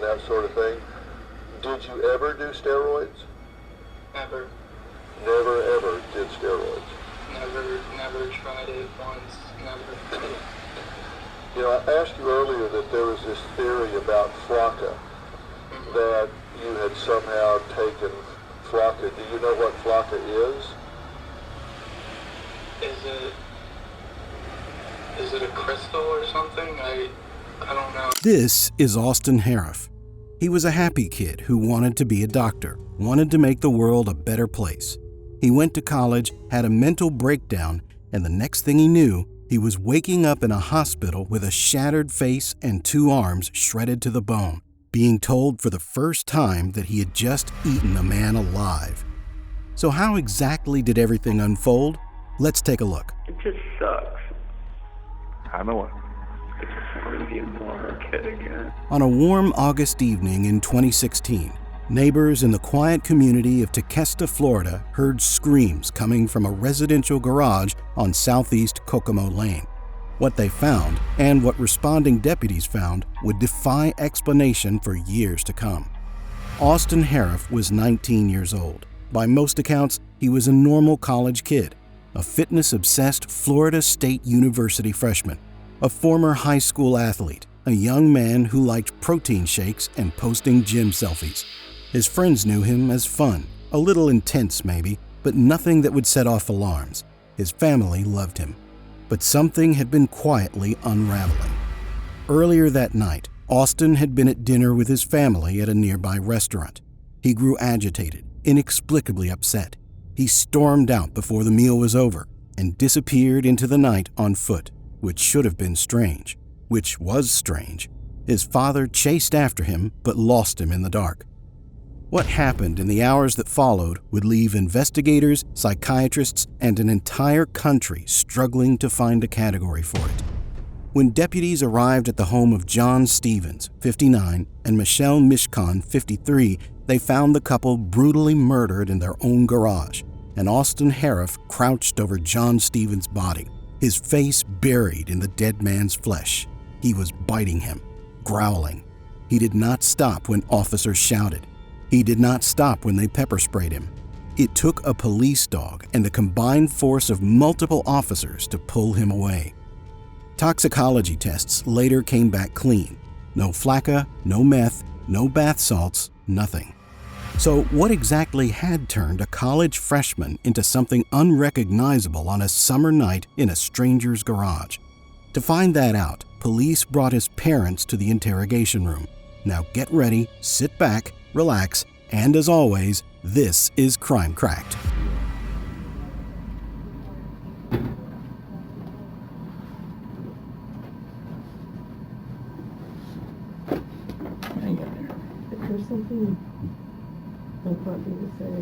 that sort of thing. Did you ever do steroids? Never. Never ever did steroids? Never tried it once. Never. You know, I asked you earlier that there was this theory about flakka, that you had somehow taken flakka. Do you know what flakka is? Is it a crystal or something? I don't know. This is Austin Harrouff. He was a happy kid who wanted to be a doctor, wanted to make the world a better place. He went to college, had a mental breakdown, and the next thing he knew, he was waking up in a hospital with a shattered face and 2 arms shredded to the bone, being told for the first time that he had just eaten a man alive. So how exactly did everything unfold? Let's take a look. It just sucks. I know it. I just want to be a normal kid again. On a warm August evening in 2016, neighbors in the quiet community of Tequesta, Florida, heard screams coming from a residential garage on southeast Kokomo Lane. What they found, and what responding deputies found, would defy explanation for years to come. Austin Harrouff was 19 years old. By most accounts, he was a normal college kid, a fitness-obsessed Florida State University freshman, a former high school athlete, a young man who liked protein shakes and posting gym selfies. His friends knew him as fun, a little intense maybe, but nothing that would set off alarms. His family loved him. But something had been quietly unraveling. Earlier that night, Austin had been at dinner with his family at a nearby restaurant. He grew agitated, inexplicably upset. He stormed out before the meal was over and disappeared into the night on foot, which should have been strange, which was strange. His father chased after him but lost him in the dark. What happened in the hours that followed would leave investigators, psychiatrists, and an entire country struggling to find a category for it. When deputies arrived at the home of John Stevens, 59, and Michelle Mishcon, 53, they found the couple brutally murdered in their own garage, and Austin Harrouff crouched over John Stevens' body, his face buried in the dead man's flesh. He was biting him, growling. He did not stop when officers shouted. He did not stop when they pepper sprayed him. It took a police dog and the combined force of multiple officers to pull him away. Toxicology tests later came back clean. No flakka, no meth, no bath salts, nothing. So what exactly had turned a college freshman into something unrecognizable on a summer night in a stranger's garage? To find that out, police brought his parents to the interrogation room. Now get ready, sit back, relax, and as always, this is Crime Cracked. Hang in there. Is there something I want you to say?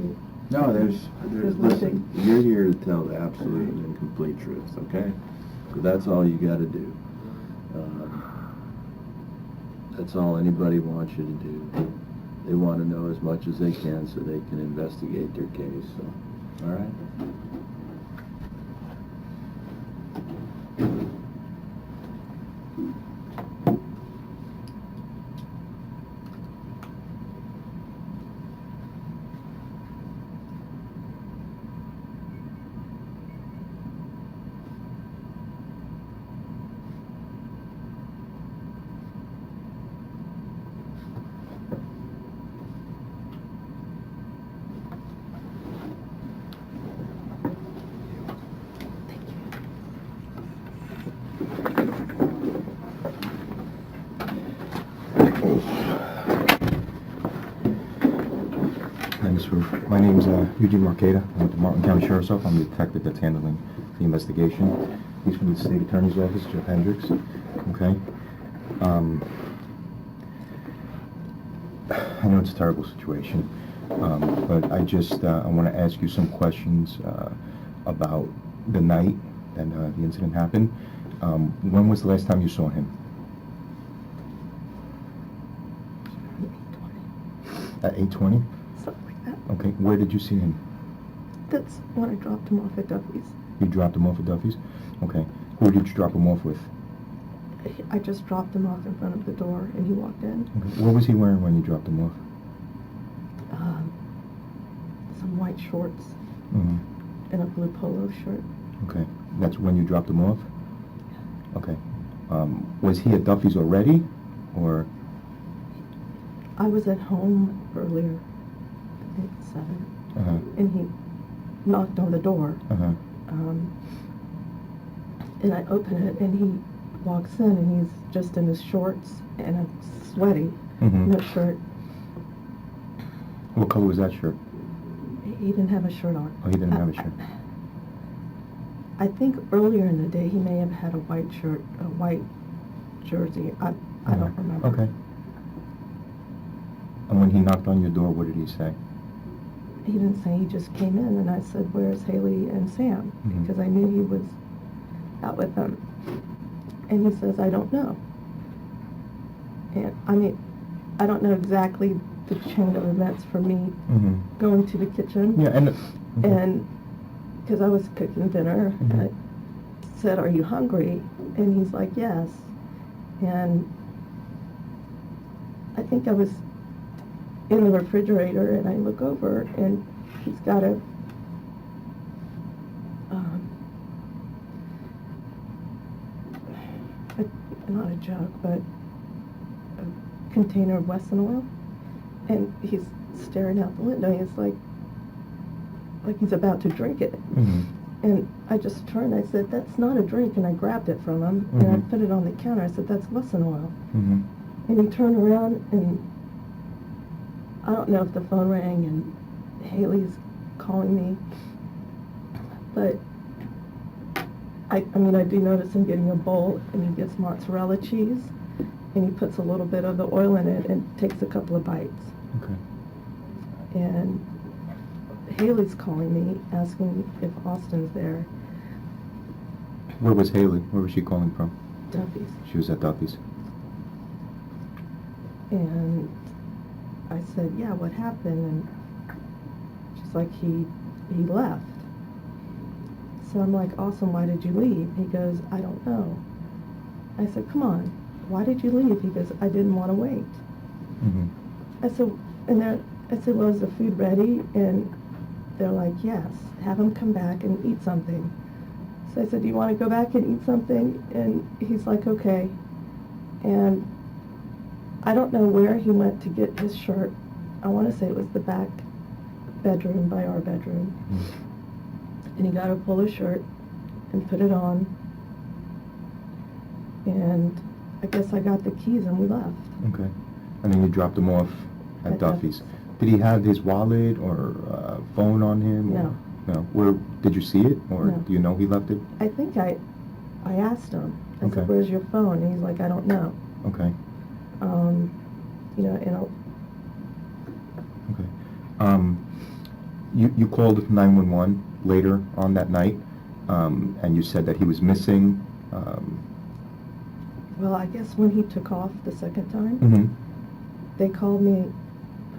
No, there's nothing. listen, you're here to tell the absolute and complete truth, okay? So that's all you got to do. That's all anybody wants you to do. They want to know as much as they can so they can investigate their case. So, all right? My name's Eugene Marqueta. I'm with the Martin County Sheriff's Office. I'm the detective that's handling the investigation. He's from the State Attorney's Office, Jeff Hendricks. Okay. I know it's a terrible situation, but I want to ask you some questions about the night that the incident happened. When was the last time you saw him? At 8:20? Okay, where did you see him? That's when I dropped him off at Duffy's. You dropped him off at Duffy's? Okay. Who did you drop him off with? I just dropped him off in front of the door, and he walked in. Okay. What was he wearing when you dropped him off? Some white shorts Mm-hmm. and a blue polo shirt. Okay. That's when you dropped him off? Okay. Was he at Duffy's already, or? I was at home earlier, I think 7, Uh-huh. and he knocked on the door. Uh-huh. And I open it, and he walks in, and he's just in his shorts and a sweaty, Mm-hmm. no shirt. What color was that shirt? He didn't have a shirt on. Oh, he didn't have a shirt. I think earlier in the day he may have had a white shirt, a white jersey. I don't remember. Okay. And when he knocked on your door, what did he say? He didn't say, he just came in, and I said, "Where's Haley and Sam?" Mhm. Because I knew he was out with them. And he says, "I don't know." And I mean, I don't know exactly the chain of events for me Mm-hmm. going to the kitchen. Yeah, and... And because I was cooking dinner, and Mhm. I said, "Are you hungry?" And he's like, "Yes." And I think I was in the refrigerator, and I look over, and he's got a not a jug, but a container of Wesson oil, and he's staring out the window. He's like he's about to drink it. Mm-hmm. And I just turned, I said, "That's not a drink," and I grabbed it from him, and I Mhm. put it on the counter. I said, "That's Wesson oil." Mm-hmm. And he turned around, and I don't know if the phone rang and Haley's calling me, but I mean, I do notice him getting a bowl, and he gets mozzarella cheese, and he puts a little bit of the oil in it and takes a couple of bites. Okay. And Haley's calling me, asking if Austin's there. Where was Haley? Where was she calling from? Duffy's. She was at Duffy's. And I said, "Yeah, what happened?" And she's like, he left. So I'm like, "Austin, why did you leave?" He goes, "I don't know." I said, "Come on, why did you leave?" He goes, "I didn't want to wait." Mm-hmm. I said, "Well, is the food ready?" And they're like, "Yes, have him come back and eat something." So I said, "Do you want to go back and eat something?" And he's like, "Okay." And I don't know where he went to get his shirt. I want to say it was the back bedroom by our bedroom. Mm-hmm. And he got a polo shirt and put it on. And I guess I got the keys and we left. Okay. And then you dropped him off at At Duffy's. Duffy's. Did he have his wallet or phone on him? No. Or, no. Where did you see it, or No. do you know he left it? I think I asked him. I Okay. said, "Where's your phone?" And he's like, "I don't know." Okay. Okay. You called 911 later on that night, and you said that he was missing. Well, I guess when he took off the second time, Mm-hmm. they called me.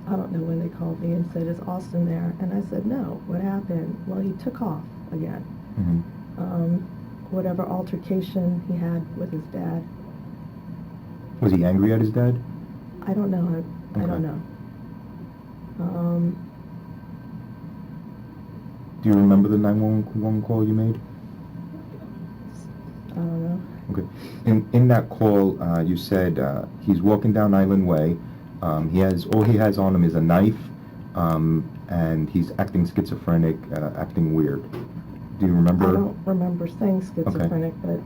I don't know when they called me and said, "Is Austin there?" And I said, "No. What happened?" "Well, he took off again." Mm-hmm. Whatever altercation he had with his dad. Was he angry at his dad? I don't know. I don't Okay. know. Do you remember the 911 call you made? I don't know. Okay. In that call, you said he's walking down Island Way. He has on him is a knife, and he's acting schizophrenic, acting weird. Do you remember? I don't remember saying schizophrenic, but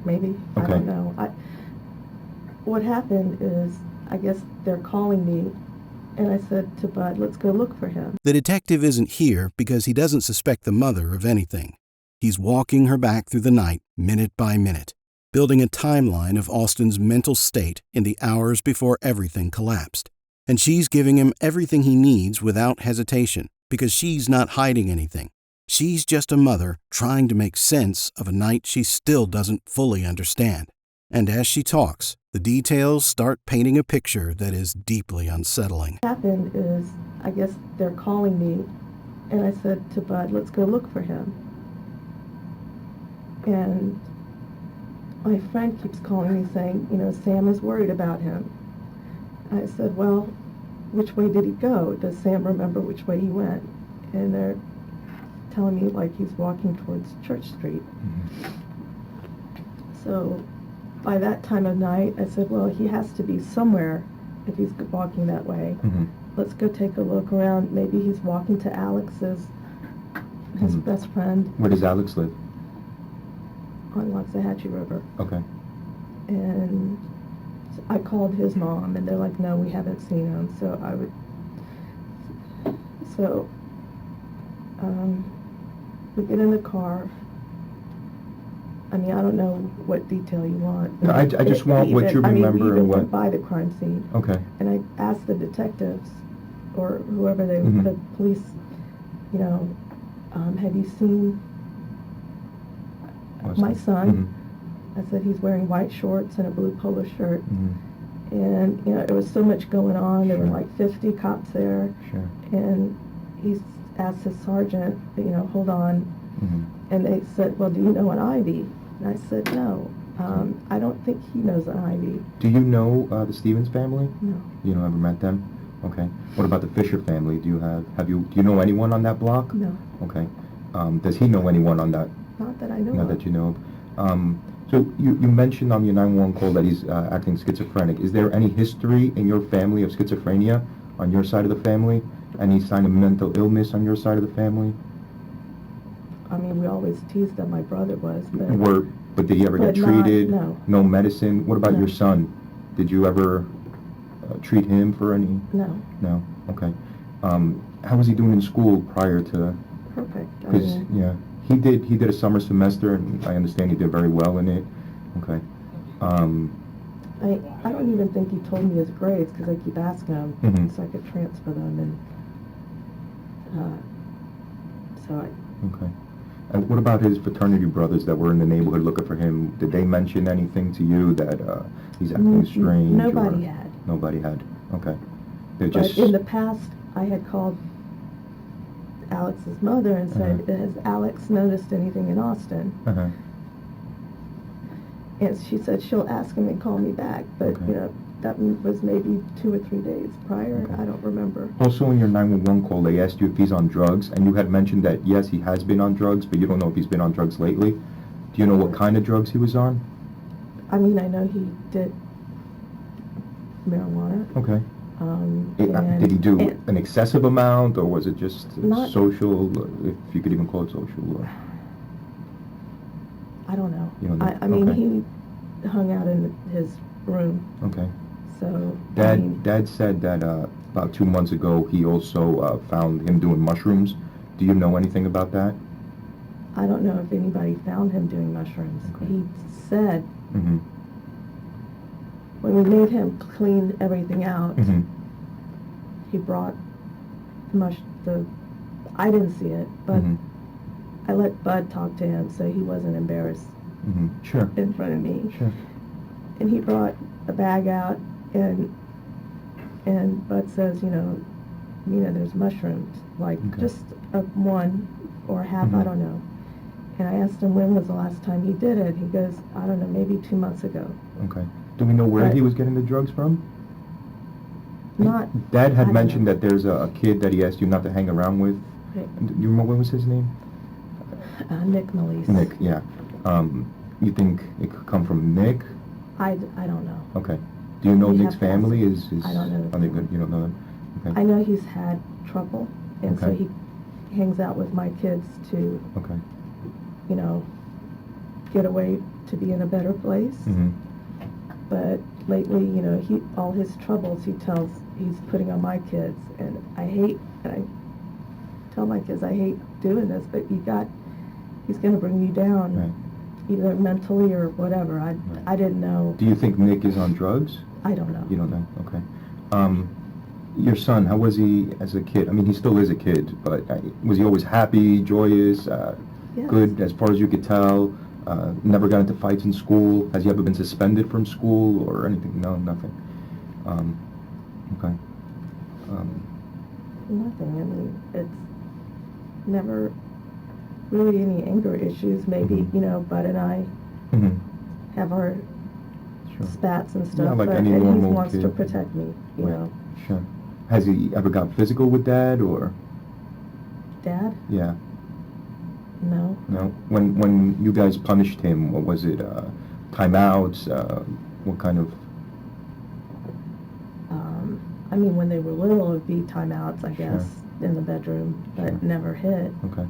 maybe. I Okay. don't know. What happened is, I guess they're calling me, and I said to Bud, "Let's go look for him." The detective isn't here because he doesn't suspect the mother of anything. He's walking her back through the night, minute by minute, building a timeline of Austin's mental state in the hours before everything collapsed. And she's giving him everything he needs without hesitation because she's not hiding anything. She's just a mother trying to make sense of a night she still doesn't fully understand. And as she talks, the details start painting a picture that is deeply unsettling. What happened is, I guess they're calling me, and I said to Bud, "Let's go look for him." And my friend keeps calling me saying, Sam is worried about him. I said, well, which way did he go? Does Sam remember which way he went? And they're telling me like he's walking towards Church Street. So by that time of night, I said, well, he has to be somewhere if he's walking that way. Let's go take a look around. Maybe he's walking to Alex's, his best friend. Where does Alex live? On Waxahachie River. Okay. And I called his mom, and they're like, no, we haven't seen him. We get in the car. I mean, I don't know what detail you want. No, I just want what you remember we and what... went by the crime scene. Okay. And I asked the detectives, or whoever they, the police, have you seen my son? I said, he's wearing white shorts and a blue polo shirt. And, there was so much going on. There were like 50 cops there. Sure. And he asked his sergeant, hold on. And they said, well, do you know an Ivy? And I said, no. I don't think he knows an Ivy. Do you know the Stevens family? No. You don't ever met them? Okay. What about the Fisher family? Do you know anyone on that block? No. Okay. Does he know anyone on that? Not that I know Not of. that you know of. So you mentioned on your 911 call that he's acting schizophrenic. Is there any history in your family of schizophrenia on your side of the family? Any sign of mental illness on your side of the family? I mean, we always teased that my brother was, but... But did he ever get treated? No. No medicine? What about No. your son? Did you ever treat him for any? No. No? Okay. How was he doing in school prior to... Perfect. Because, yeah, he did a summer semester, and I understand he did very well in it. Okay. I don't even think he told me his grades, because I keep asking him, so I could transfer them, and Okay. And what about his fraternity brothers that were in the neighborhood looking for him? Did they mention anything to you that he's acting strange? Nobody had. Nobody had. Okay. They're But just... in the past, I had called Alex's mother and said, has Alex noticed anything in Austin? And she said she'll ask him and call me back, but that was maybe 2 or 3 days prior. I don't remember. Also in your 911 call, they asked you if he's on drugs, and you had mentioned that, yes, he has been on drugs, but you don't know if he's been on drugs lately. Do you know what kind of drugs he was on? I mean, I know he did marijuana. Okay. Did he do an excessive amount, or was it just social, if you could even call it social? Or? I don't know. You don't know? I mean, he hung out in his room. Okay. So, Dad said that about 2 months ago he also found him doing mushrooms. Do you know anything about that? I don't know if anybody found him doing mushrooms. Okay. He said when we made him clean everything out, he brought I didn't see it, but I let Bud talk to him so he wasn't embarrassed Sure. in front of me. Sure. And he brought a bag out, and Bud says, there's mushrooms, like just one or half, I don't know. And I asked him when was the last time he did it. He goes, I don't know, maybe 2 months ago. Okay. Do we know where he was getting the drugs from? Dad had mentioned that there's a kid that he asked you not to hang around with. Right. Do you remember what was his name? Nick Melise. Nick, yeah. You think it could come from Nick? I don't know. Okay. Do you know Nick's family? I don't know. Are they good? You don't know them? Okay. I know he's had trouble, and so he hangs out with my kids to, get away to be in a better place. But lately, all his troubles he's putting on my kids, and I tell my kids I hate doing this, but he's going to bring you down, either mentally or whatever. I didn't know. Do you think Nick is on drugs? I don't know. You don't know? Okay. Your son, how was he as a kid? I mean, he still is a kid, but was he always happy, joyous, good as far as you could tell? Never got into fights in school? Has he ever been suspended from school or anything? No, nothing. Okay. Nothing. I mean, it's never really any anger issues. Maybe, Bud and I have our Sure. spats and stuff, Yeah, like but any and he normal wants to kid. protect me, you Right. know. Sure. Has he ever got physical with Dad, or? Dad? Yeah. No. No. When you guys punished him, what was it? Timeouts? What kind of? I mean, when they were little, it would be timeouts, I guess, Sure. in the bedroom, but Sure. never hit. Okay.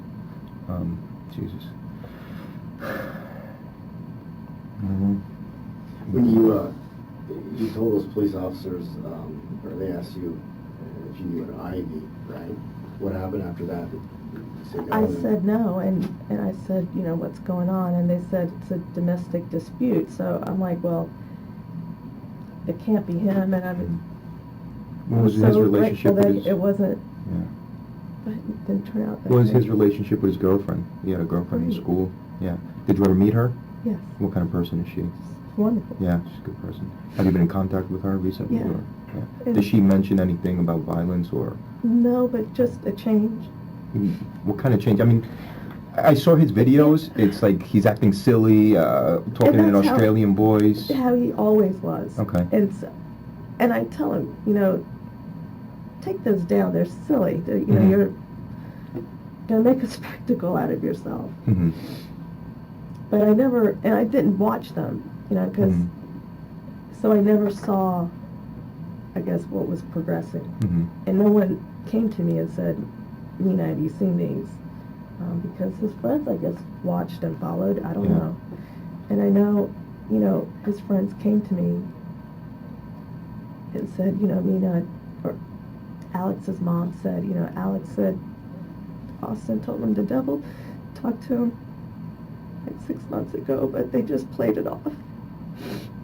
Jesus. Mm-hmm. When you told those police officers, or they asked you if you knew an Ivy, right? What happened after that? Did you say no? I said no, and I said, you know, what's going on? And they said it's a domestic dispute. So I'm like, well, it can't be him. And I'm What was so his relationship grateful with that his? it wasn't. Yeah. But it didn't turn out that What was way. his relationship with his girlfriend? He had a girlfriend in Great. school. Yeah. Did you ever meet her? Yes. What kind of person is she? Wonderful. Yeah, she's a good person. Have you been in contact with her recently? Yeah. Or, yeah. And- Did she mention anything about violence or? No, but just a change. What kind of change? I mean, I saw his videos. It's like he's acting silly, talking in an that's how- Australian voice. How he always was. Okay. And I tell him, you know, take those down. They're silly. You know, Mhm. you're gonna make a spectacle out of yourself. Mm-hmm. But I never, and I didn't watch them, you know, because so I never saw, I guess, what was progressing. Mm-hmm. And no one came to me and said, Nina, have you seen these? Because his friends, I guess, watched and followed. I don't Yeah. know. And I know, you know, his friends came to me and said, you know, Nina, or Alex's mom said, you know, Alex said, Austin told him the devil talked to him like 6 months ago, but they just played it off.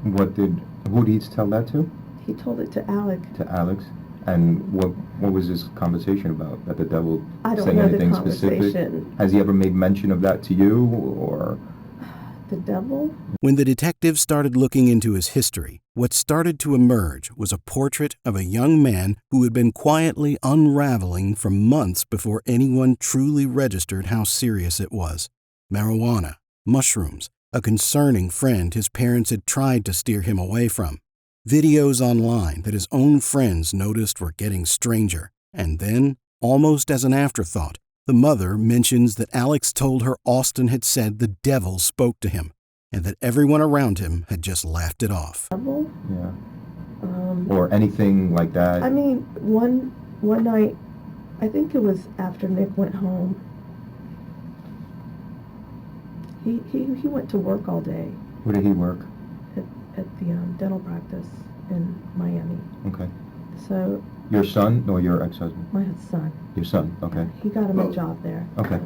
Who did he tell that to? He told it to Alec. To Alex. And what was this conversation about? That the devil I don't saying know the anything specific? conversation. Has he ever made mention of that to you, or? The devil? When the detectives started looking into his history, what started to emerge was a portrait of a young man who had been quietly unraveling for months before anyone truly registered how serious it was. Marijuana, mushrooms, a concerning friend his parents had tried to steer him away from. Videos online that his own friends noticed were getting stranger. And then, almost as an afterthought, the mother mentions that Alex told her Austin had said the devil spoke to him, and that everyone around him had just laughed it off. Devil? Yeah. Or anything like that? I mean, one night, I think it was after Nick went home, he went to work all day Where did he work? at the dental practice in Miami. Okay. So Your son or your ex-husband? my son, Your son, okay. he got him a job there. Okay.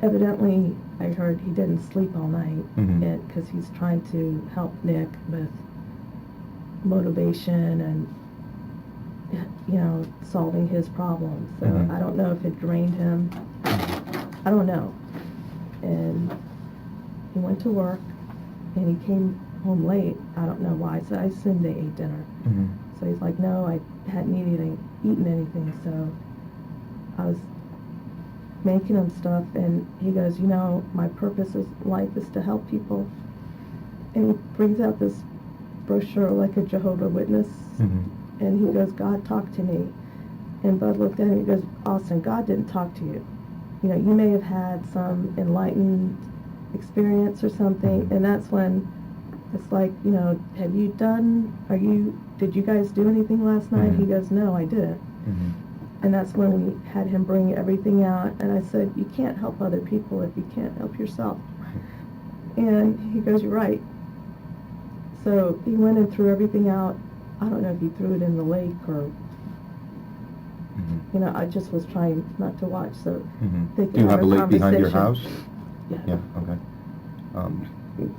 Evidently, I heard he didn't sleep all night Mhm. because he's trying to help Nick with motivation and, you know, solving his problems. So Mhm. I don't know if it drained him. I don't know. And he went to work and he came home late. I don't know why. So I assumed they ate dinner. Mhm. So he's like, no, I hadn't eaten anything. So I was making him stuff, and he goes, you know, my purpose in life is to help people. And he brings out this brochure like a Jehovah's Witness, Mhm. and he goes, God talked to me. And Bud looked at him and he goes, Austin, God didn't talk to you. You know, you may have had some enlightened experience or something, and that's when it's like, you know, did you guys do anything last night? Mhm. He goes, no, I didn't. Mhm. And that's when we had him bring everything out, and I said, you can't help other people if you can't help yourself. And he goes, you're right. So he went and threw everything out. I don't know if he threw it in the lake or, Mhm. you know, I just was trying not to watch, so Mhm. they could Do you have a lake behind your conversation. house? Yeah. Yeah, okay.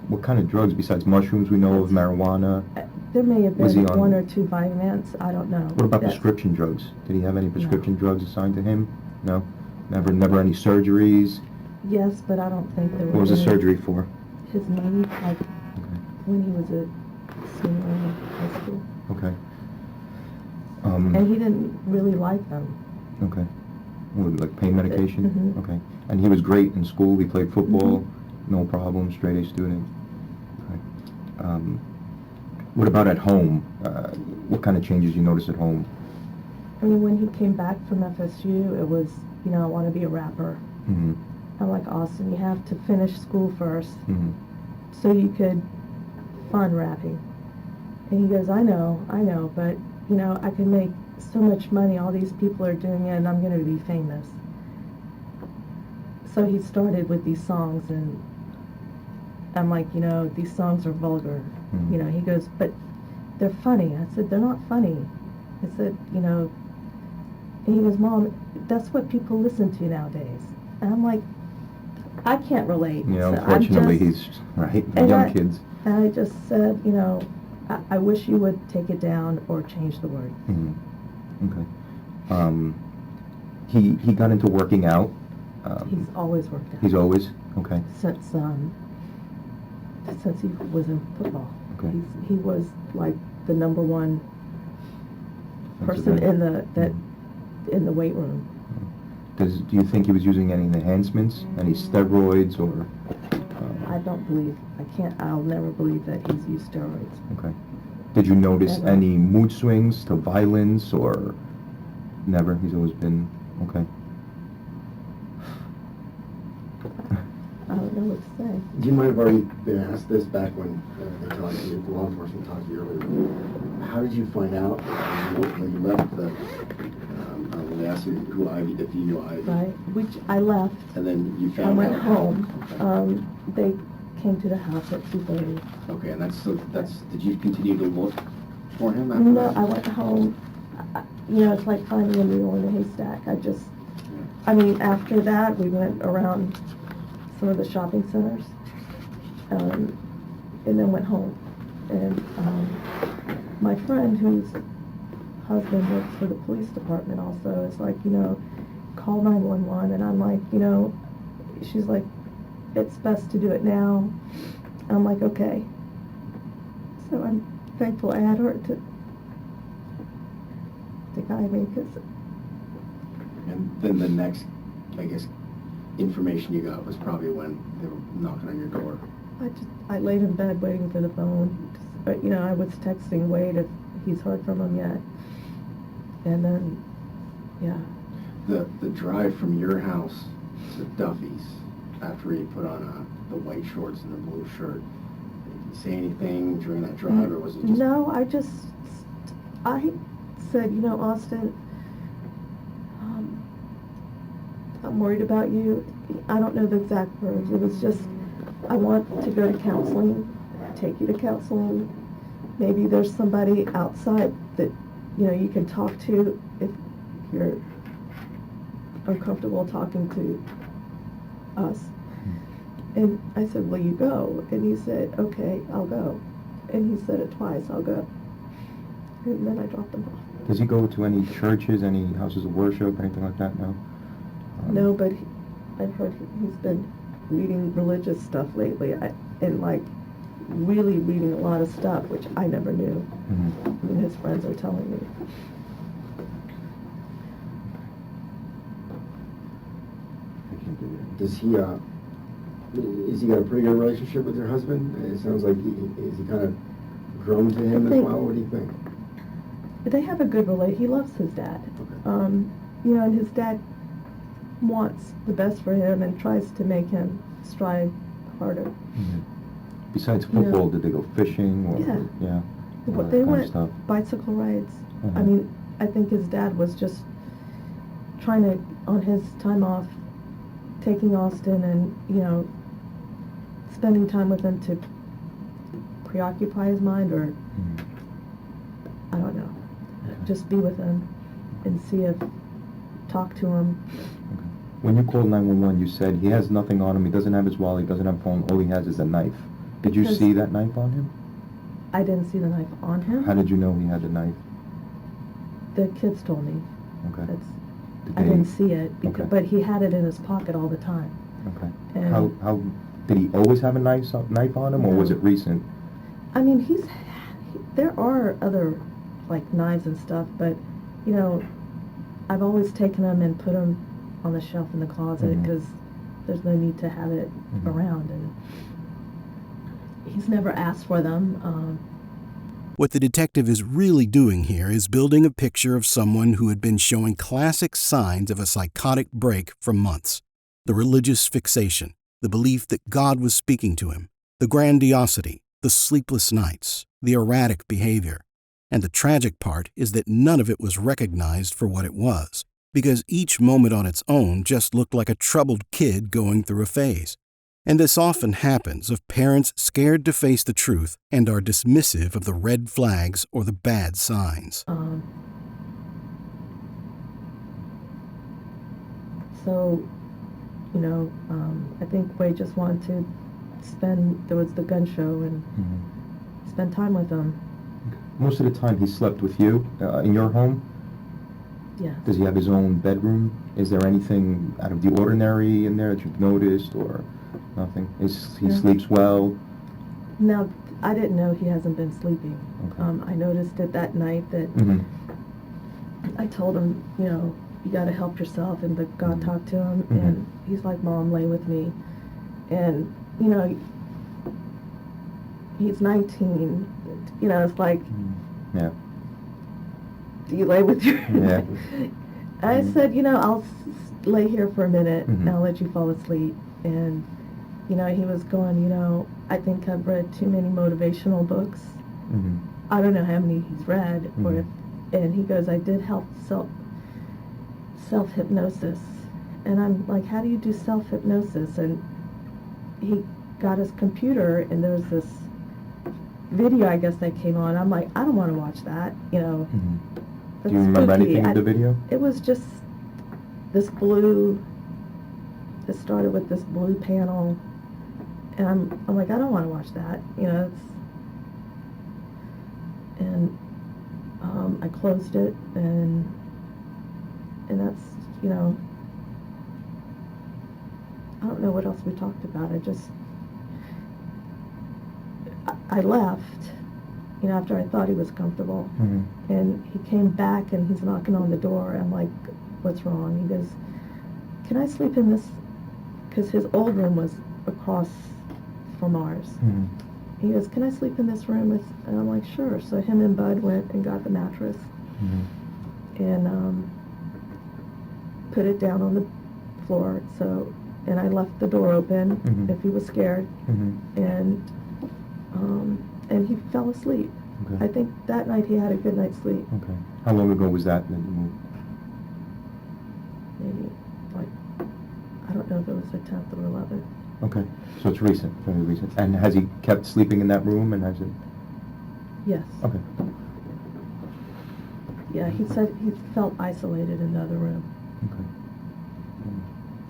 What kind of drugs besides mushrooms we know of, marijuana? There may have Was he been on- one or two Vyvanse, I don't know. What about That's- prescription drugs? Did he have any prescription drugs assigned to him? No? Never any surgeries? Yes, but I don't think there was What was the any- surgery for? His knee, like Okay. when he was a senior in high school. Okay. And he didn't really like them. Okay. With, like, pain medication? Mhm. Okay. And he was great in school? He played football? No problem? Straight A student? Okay. What about at home? What kind of changes you notice at home? I mean, when he came back from FSU, it was, I want to be a rapper. Mm-hmm. I'm like, Austin, you have to finish school first Mm-hmm. so you could fund rapping. And he goes, I know, but, I can make so much money. All these people are doing it, and I'm going to be famous. So he started with these songs, and I'm like, these songs are vulgar. Mm-hmm. He goes, but they're funny. I said, they're not funny. I said, and he goes, Mom, that's what people listen to nowadays. And I'm like, I can't relate. Yeah, So unfortunately, he's, right, the young kids. And I just said, I wish you would take it down or change the word. Mm-hmm. Okay. He got into working out. He's always worked out. He's always? Okay. Since he was in football. Okay. He was like the number one Defensive person end. in the weight room. Do you think he was using any enhancements, any steroids, or? I'll never believe that he's used steroids. Okay. Did you notice Never. any mood swings to violence, or never? He's always been okay. I don't know what to say. Do you might have already been asked this back when they talked to you, the law enforcement talked to you earlier. How did you find out when you left when they asked you if you knew Ivy? Right, which I left. And then you I found went out. home. They came to the house at 2:30. Okay, and did you continue to look for him after No, that? I went home. It's like finding a needle in a haystack. After that, we went around some of the shopping centers, and then went home. And my friend, whose husband works for the police department also, is like, call 911. And I'm like, she's like, it's best to do it now. I'm like, okay. So I'm thankful I had her to guide me, because... And then the next, I guess, information you got was probably when they were knocking on your door. I laid in bed waiting for the phone. But, I was texting Wade if he's heard from him yet. And then, yeah. The drive from your house to Duffy's, after he put on the white shorts and the blue shirt, did he say anything during that drive, or was it just... No, I said, Austin, I'm worried about you. I don't know the exact words. It was just, I want to go to counseling, take you to counseling. Maybe there's somebody outside that, you can talk to if you're uncomfortable talking to us. And I said, will you go? And he said, okay, I'll go. And he said it twice, I'll go. And then I dropped him off. Does he go to any churches, any houses of worship, anything like that? No? No, but I've heard he's been reading religious stuff lately, and like really reading a lot of stuff, which I never knew. Mm-hmm. His friends are telling me. Does he, is he got a pretty good relationship with your husband? It sounds like is he kind of grown to him as well? What do you think? They have a good relationship. He loves his dad. Okay. And his dad wants the best for him and tries to make him strive harder. Mm-hmm. Besides football, did they go fishing? Or, Yeah. That They kind of went stuff. bicycle rides. Mhm. I think his dad was just trying to, on his time off, taking Austin and, spending time with him to preoccupy his mind, or, I don't know, just be with him and talk to him. Okay. When you called 911, you said he has nothing on him, he doesn't have his wallet, he doesn't have a phone, all he has is a knife. Did you Because see that knife on him? I didn't see the knife on him. How did you know he had the knife? The kids told me. Okay. I didn't see it, Okay. but he had it in his pocket all the time. Okay. And How did he always have a knife on him, or was No. it recent? There are other, like, knives and stuff, but, I've always taken them and put them on the shelf in the closet because there's no need to have it around, and he's never asked for them. What the detective is really doing here is building a picture of someone who had been showing classic signs of a psychotic break for months. The religious fixation, the belief that God was speaking to him, the grandiosity, the sleepless nights, the erratic behavior. And the tragic part is that none of it was recognized for what it was, because each moment on its own just looked like a troubled kid going through a phase. And this often happens of parents scared to face the truth and are dismissive of the red flags or the bad signs. So, you know, I think Wade just wanted to there was the gun show and spend time with them. Most of the time he slept with you in your home? Yes. Does he have his own bedroom? Is there anything out of the ordinary in there that you've noticed, or nothing? He sleeps well? Now, I didn't know he hasn't been sleeping. Okay. I noticed it that night that I told him, you know, you got to help yourself, and that God talked to him, and he's like, Mom, lay with me. And, you know, he's 19. You know, it's like, yeah. Do you lay with your... Yeah. I said, you know, I'll lay here for a minute, and I'll let you fall asleep. And, you know, he was going, you know, I think I've read too many motivational books. I don't know how many he's read, and he goes, I did self-hypnosis. And I'm like, how do you do self-hypnosis? And he got his computer, and there was this video, I guess, that came on. I'm like, I don't want to watch that, you know. Do you remember anything of the video? It was just this blue, it started with this blue panel, and I'm like, I don't want to watch that, you know. And I closed it, and that's, you know, I don't know what else we talked about. I left, you know, after I thought he was comfortable, and he came back, and he's knocking on the door. I'm like, what's wrong? He goes, can I sleep in this, because his old room was across from ours. He goes, can I sleep in this room? And I'm like, sure. So him and Bud went and got the mattress, and put it down on the floor. So, and I left the door open if he was scared, and he fell asleep. Okay. I think that night he had a good night's sleep. Okay. How long ago was that you moved? Maybe, like, I don't know if it was the 10th or 11th. Okay. So it's recent, very recent. And has he kept sleeping in that room, and has it? Yes. Okay. Yeah, he said he felt isolated in the other room. Okay.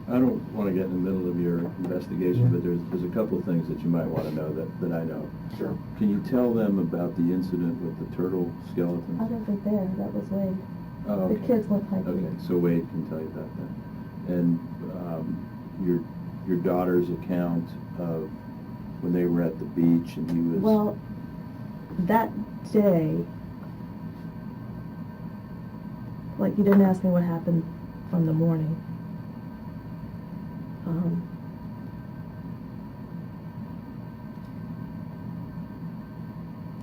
I don't want to get in the middle of your investigation, but there's a couple of things that you might want to know that I know. Sure. Can you tell them about the incident with the turtle skeletons? I wasn't there. That was Wade. Oh, okay. The kids went hiking. Okay, so Wade can tell you about that. And your daughter's account of when they were at the beach and he was... Well, that day, like, you didn't ask me what happened from the morning.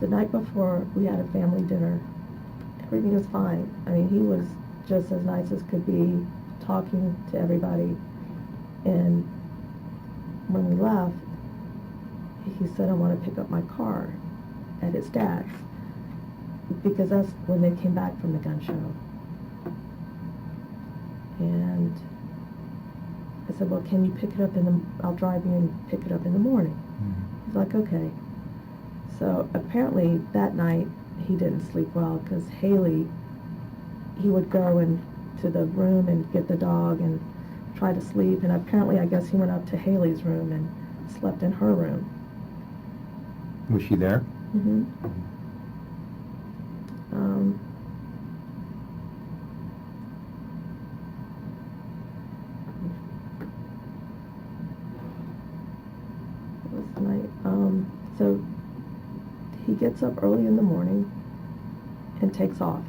The night before, we had a family dinner. Everything was fine. I mean, he was just as nice as could be, talking to everybody. And when we left, he said, I want to pick up my car at his dad's, because that's when they came back from the gun show. And I said, well, can you pick it up I'll drive you and pick it up in the morning. He's like, okay. So apparently that night he didn't sleep well, because Haley, he would go into the room and get the dog and try to sleep, and apparently I guess he went up to Haley's room and slept in her room. Was she there? It was night. So he gets up early in the morning and takes off.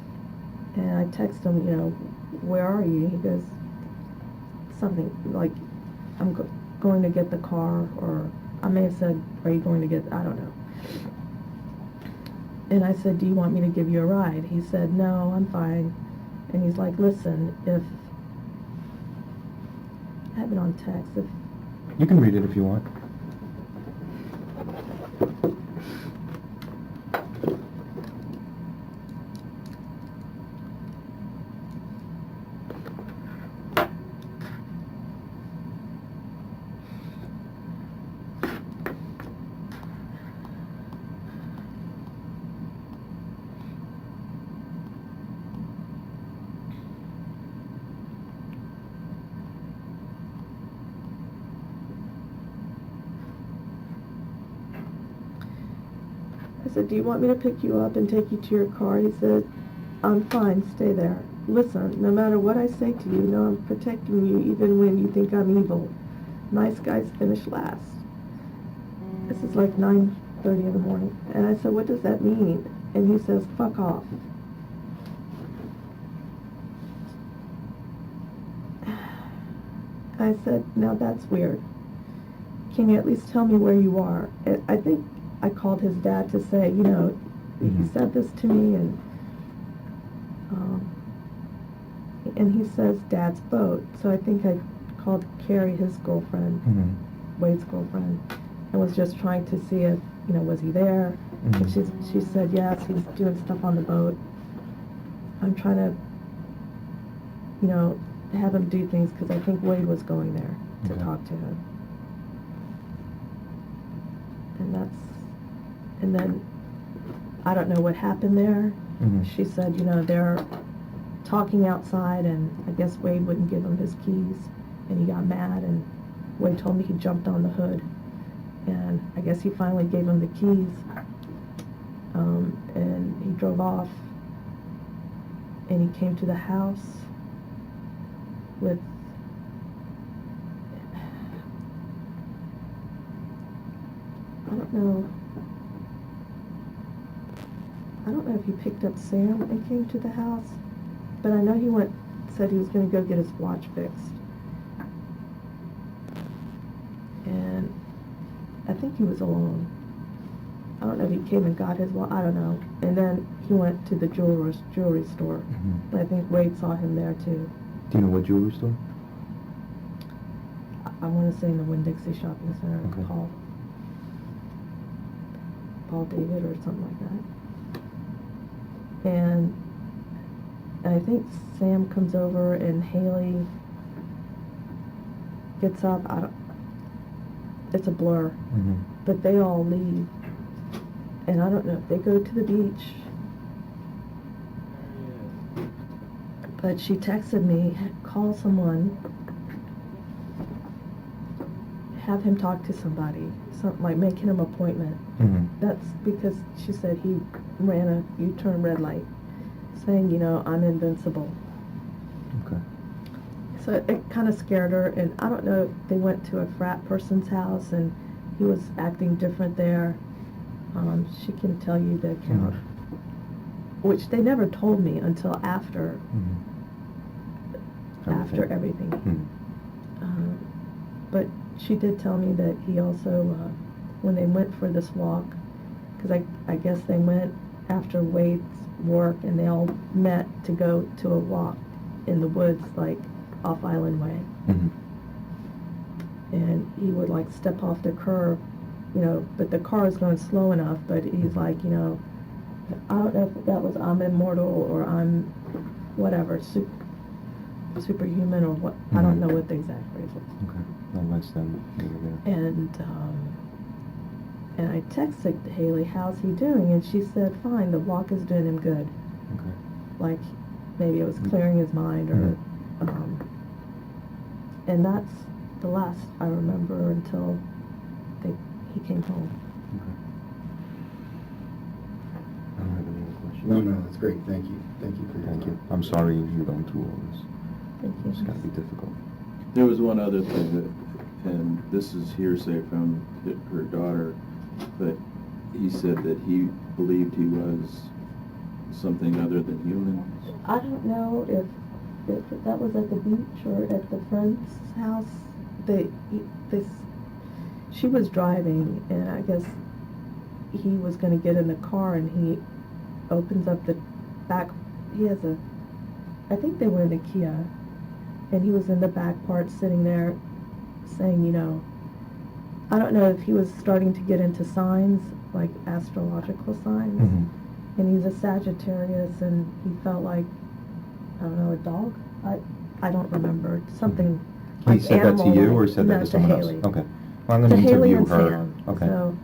And I text him, you know, where are you? He goes, something like, I'm going to get the car, or I may have said, are you going to get, I don't know. And I said, do you want me to give you a ride? He said, no, I'm fine. And he's like, listen, if, I have it on text, if, You can read it if you want. I said, do you want me to pick you up and take you to your car? He said, I'm fine, stay there. Listen, no matter what I say to you, know I'm protecting you even when you think I'm evil. Nice guys finish last. This is like 9:30 in the morning. And I said, what does that mean? And he says, fuck off. I said, now that's weird. Can you at least tell me where you are? I think I called his dad to say, you know, he said this to me, and he says Dad's boat. So I think I called Carrie, his girlfriend, Wade's girlfriend, and was just trying to see if, you know, was he there? And she said, yes, he's doing stuff on the boat. I'm trying to, you know, have him do things because I think Wade was going there to talk to him. And then, I don't know what happened there. She said, you know, they're talking outside, and I guess Wade wouldn't give him his keys, and he got mad, and Wade told me he jumped on the hood, and I guess he finally gave him the keys, and he drove off, and he came to the house with, I don't know if he picked up Sam and came to the house, but I know he said he was going to go get his watch fixed. And I think he was alone. I don't know if he came and got his watch, I don't know. And then he went to the jewelry store. And I think Wade saw him there too. Do you know what jewelry store? I want to say in the Winn-Dixie Shopping Center. Okay. Paul David or something like that. And I think Sam comes over and Haley gets up. It's a blur. But they all leave. And I don't know if they go to the beach. But she texted me, call someone, have him talk to somebody, something like making him an appointment. That's because she said he ran a U-turn red light, saying, you know, I'm invincible. Okay. So it kind of scared her, and I don't know if they went to a frat person's house and he was acting different there. She can tell you the account, which they never told me until after everything. But she did tell me that he also, when they went for this walk, because I guess they went after Wade's work and they all met to go to a walk in the woods, like off Island Way. And he would like step off the curb, you know, but the car was going slow enough, but he's like, you know, I don't know if that was I'm immortal or I'm whatever, superhuman or what, I don't know what the exact phrase was. Okay. I'll let them there. And I texted Haley, how's he doing? And she said, fine, the walk is doing him good. Okay. Like, maybe it was clearing his mind, or, and that's the last I remember until he came home. Okay. I don't have any other questions. No, that's great. Thank you. Thank you for your Thank time. you. I'm sorry you're going through all this. Thank you. It's got to be difficult. There was one other thing and this is hearsay from her daughter, but he said that he believed he was something other than human. I don't know if if that was at the beach or at the friend's house, she was driving, and I guess he was going to get in the car, and he opens up the back. He has I think they were in a Kia, and he was in the back part sitting there saying, I don't know if he was starting to get into signs, like astrological signs, and he's a Sagittarius, and he felt like, I don't know, a dog? I don't remember. Something He like said that to you, or said no, that to someone Haley. else? Okay. Well, I'm going To to Haley interview and her. Sam. Okay. So,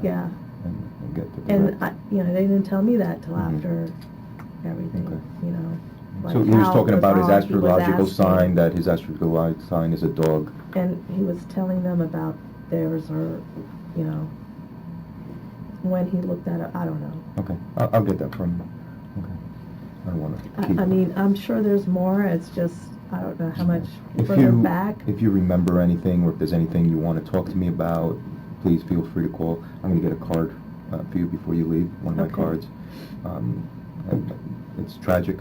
yeah. And get the And, direct- they didn't tell me that till after everything, Okay. like So he was how talking it about his off, he was astrological asking, sign, that his astrological sign is a dog. and he was telling them about theirs, or, when he looked at it, I don't know. Okay. I'll get that from him. Okay. I don't want to keep... I mean, I'm sure there's more, it's just, I don't know how much If further you, back. if you remember anything, or if there's anything you want to talk to me about, please feel free to call. I'm going to get a card for you before you leave, one of my Okay. cards. And it's tragic.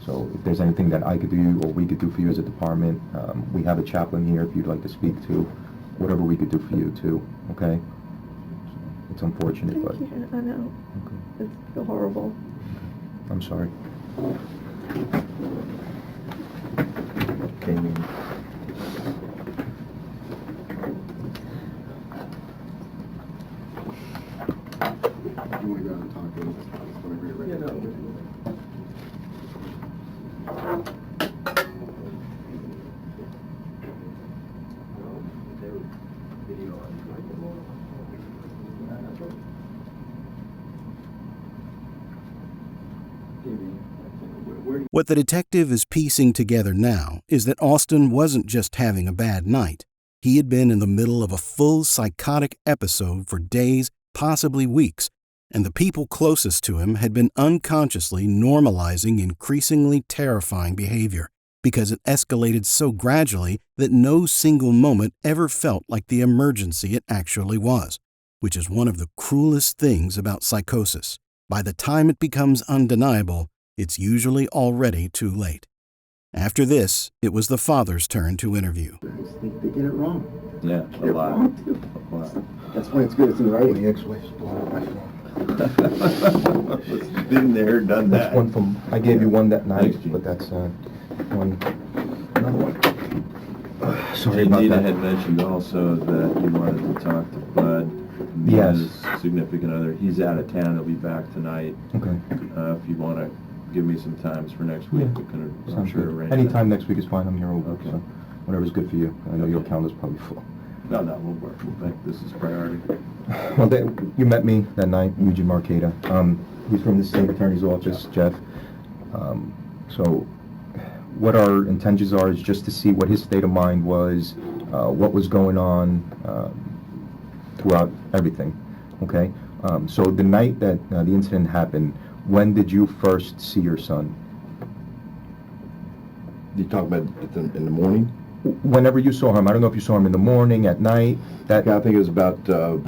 So if there's anything that I could do or we could do for you as a department, we have a chaplain here if you'd like to speak to, whatever we could do for you too, okay? It's unfortunate, Thank but... you, I know. Okay. It's horrible. I'm sorry. Came in. You want to go out and talk to him whenever you're ready? What the detective is piecing together now is that Austin wasn't just having a bad night. He had been in the middle of a full psychotic episode for days, possibly weeks, and the people closest to him had been unconsciously normalizing increasingly terrifying behavior because it escalated so gradually that no single moment ever felt like the emergency it actually was, which is one of the cruelest things about psychosis. By the time it becomes undeniable, it's usually already too late. After this, it was the father's turn to interview. They get it wrong. Yeah, a They're lot. wrong, too. A lot. That's why it's good, it's in writing. The ex-wife's blowing my phone. Been there, done That's that. one from, I gave you one that night, Thanks, Gene. but that's one, another one. Sorry about Nita that. had mentioned also that you wanted to talk to Bud, Yes. Nina's significant other. He's out of town. He'll be back tonight. Okay. If you want to give me some times for next week, we can, I'm Sounds sure, good. arrange that. Anytime next week is fine, I'm here all week, Okay. so whatever's good for you. I know your calendar's probably full. No, that won't work. We'll make this is priority. Well, you met me that night, Eugene Marqueta. He's from the state attorney's office, Jeff. So what our intentions are is just to see what his state of mind was, what was going on throughout everything, okay? So the night that the incident happened, when did you first see your son? You talk about it in the morning? Whenever you saw him, I don't know if you saw him in the morning, at night, I think it was about 12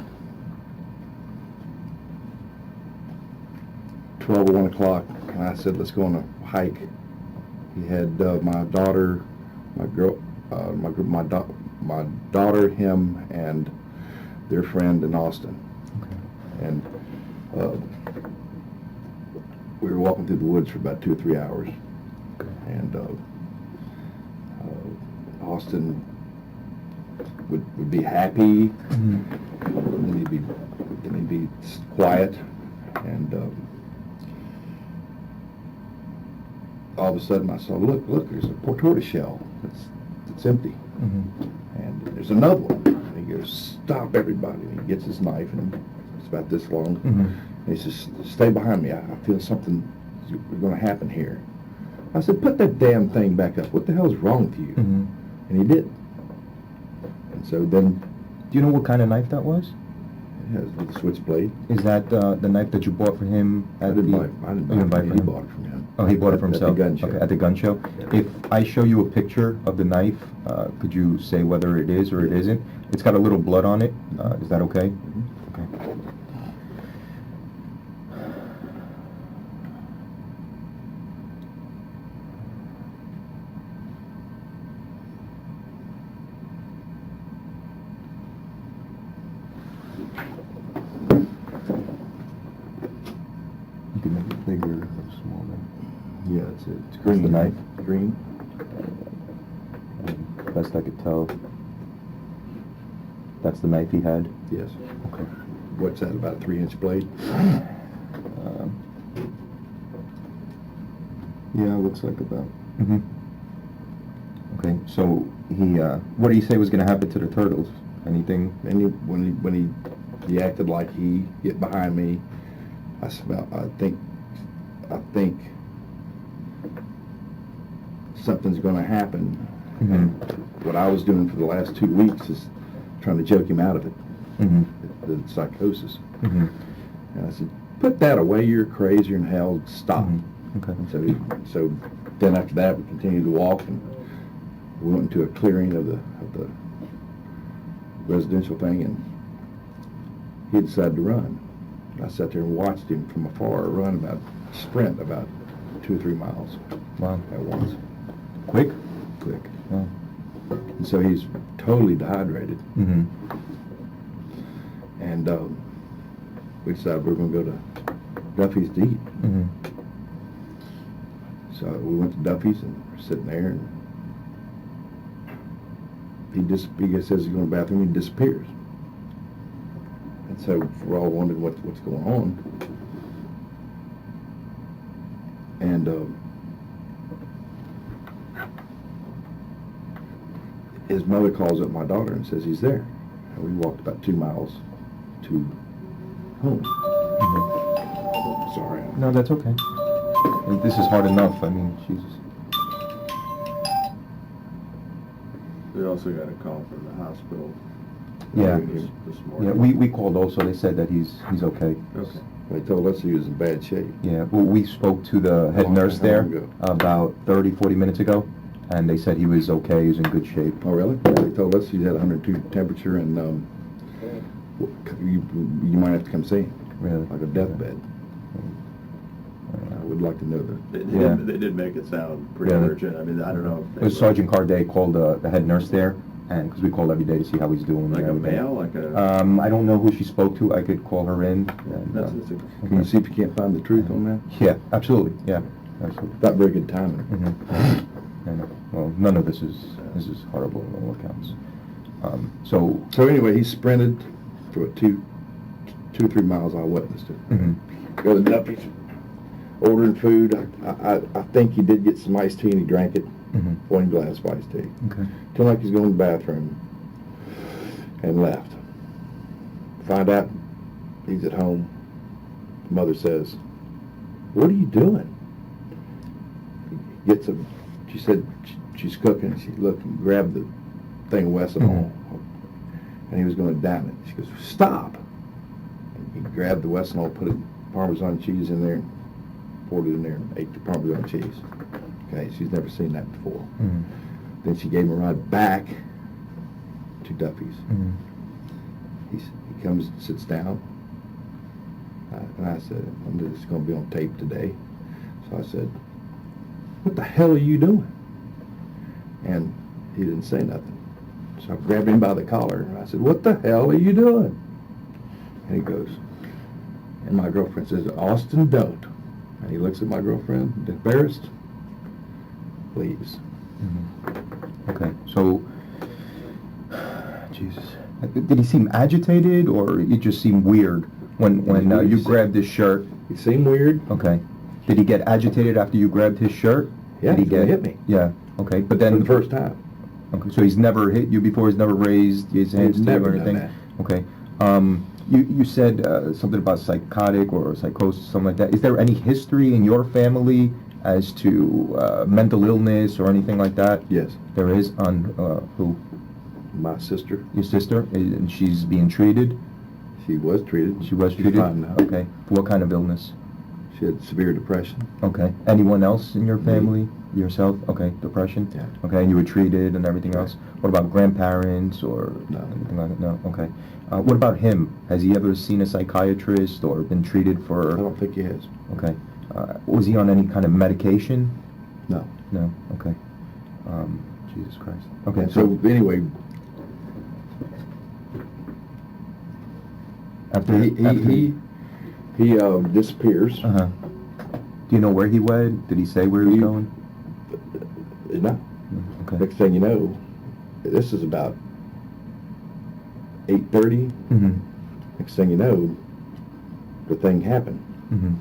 or 1 o'clock, and I said, let's go on a hike. He had my daughter, my daughter, him, and their friend in Austin. Okay. And we were walking through the woods for about 2 or 3 hours. And Austin would be happy, then he'd be quiet, and all of a sudden I saw, look, there's a tortoise shell. It's empty. And there's another one. And he goes, stop everybody. And he gets his knife, and it's about this long. And he says, stay behind me. I feel something is going to happen here. I said, put that damn thing back up. What the hell's wrong with you? And he did. And so then... Do you know what kind of knife that was? It has a switchblade. Is that the knife that you bought for him at I didn't the... buy it You didn't buy it for He him? bought it from him. Oh, he bought it for At himself? the gun show. Okay, at the gun show. If I show you a picture of the knife, could you say whether it is or it isn't? It's got a little blood on it. Is that okay? Okay. You can make it bigger or smaller. Yeah, it's green. The knife? Green. Best I could tell. That's the knife he had? Yes. Okay. What's that, about a 3-inch blade? Yeah, looks like about. Mm-hmm. Okay, so he, what did he say was going to happen to the turtles? Anything? And when he acted like he get behind me, I think something's going to happen. Mm-hmm. And what I was doing for the last 2 weeks is trying to joke him out of it. Mm-hmm. The psychosis. Mm-hmm. And I said, "Put that away. You're crazier than hell. Stop." Mm-hmm. Okay. And so then after that, we continued to walk, and we went into a clearing of the residential thing, and he decided to run. I sat there and watched him from afar sprint about 2 or 3 miles. Wow. At once. Quick? Quick. Wow. And so he's totally dehydrated. Mm-hmm. And we decided we were going to go to Duffy's to eat. Mm-hmm. So we went to Duffy's and we're sitting there, and he says he's going to the bathroom, he disappears. And so we're all wondering what's going on. And his mother calls up my daughter and says he's there. And we walked about 2 miles to home. Mm-hmm. Sorry. No, that's okay. And this is hard enough. I mean, Jesus. We also got a call from the hospital. Yeah. This morning. Yeah, we called also. They said that he's okay. Okay. They told us he was in bad shape. Yeah, well, we spoke to the head nurse there about 30, 40 minutes ago, and they said he was okay, he was in good shape. Oh, really? They told us he had 102 temperature, and you might have to come see him. Really? Like a deathbed. I would like to know that. They did make it sound pretty urgent. I mean, I don't know. It was Sergeant Carday called the head nurse there, and because we call every day to see how he's doing. Like a male? Like a... I don't know who she spoke to. I could call her in. And, can you see if you can't find the truth on that? Yeah, absolutely. Yeah, absolutely. Not very good timing. Mm-hmm. I know. Well, none of this is horrible in all accounts. So anyway, he sprinted for 2 or 3 miles. I witnessed it. Mm-hmm. Go to Duffy's, ordering food. I think he did get some iced tea and he drank it. Mm-hmm. 1 glass of iced tea. Okay. Till like he's going to the bathroom and left. Find out he's at home. Mother says, "What are you doing?" Gets him. She said she's cooking. She looked and grabbed the thing of Wesson Hall, and he was going to down it. She goes, "Stop!" And he grabbed the Wesson Hall, put Parmesan cheese in there, and poured it in there, and ate the Parmesan cheese. Okay, she's never seen that before. Mm-hmm. Then she gave him a ride back to Duffy's. Mm-hmm. He comes and sits down, and I said, "This is going to be on tape today." So I said, "What the hell are you doing?" And he didn't say nothing. So I grabbed him by the collar, and I said, "What the hell are you doing?" And he goes, and my girlfriend says, "Austin, don't." And he looks at my girlfriend, embarrassed, leaves. Mm-hmm. Okay, so, Jesus, did he seem agitated, or it just seemed weird when you grabbed his shirt? He seemed weird. Okay. Did he get agitated after you grabbed his shirt? Yeah, did he hit me. Yeah. Okay, but then for the first time. Okay, so he's never hit you before. He's never raised his hands to you or anything. Done that. Okay. You said something about psychotic or psychosis, something like that. Is there any history in your family as to mental illness or anything like that? Yes. There is. On who? My sister. Your sister, and she's being treated. She was treated. She was treated. Fine now. Okay. What kind of illness? She had severe depression. Okay. Anyone else in your family? Yourself? Okay. Depression? Yeah. Okay, and you were treated and everything else? What about grandparents or anything like that? No? Okay. What about him? Has he ever seen a psychiatrist or been treated for... I don't think he has. Okay. Was he on any kind of medication? No. No? Okay. Jesus Christ. Okay, so anyway... After he disappears. Uh-huh. Do you know where he went? Did he say where he was going? No. Okay. Next thing you know, this is about 8:30. Mm-hmm. Next thing you know, the thing happened. Mm-hmm.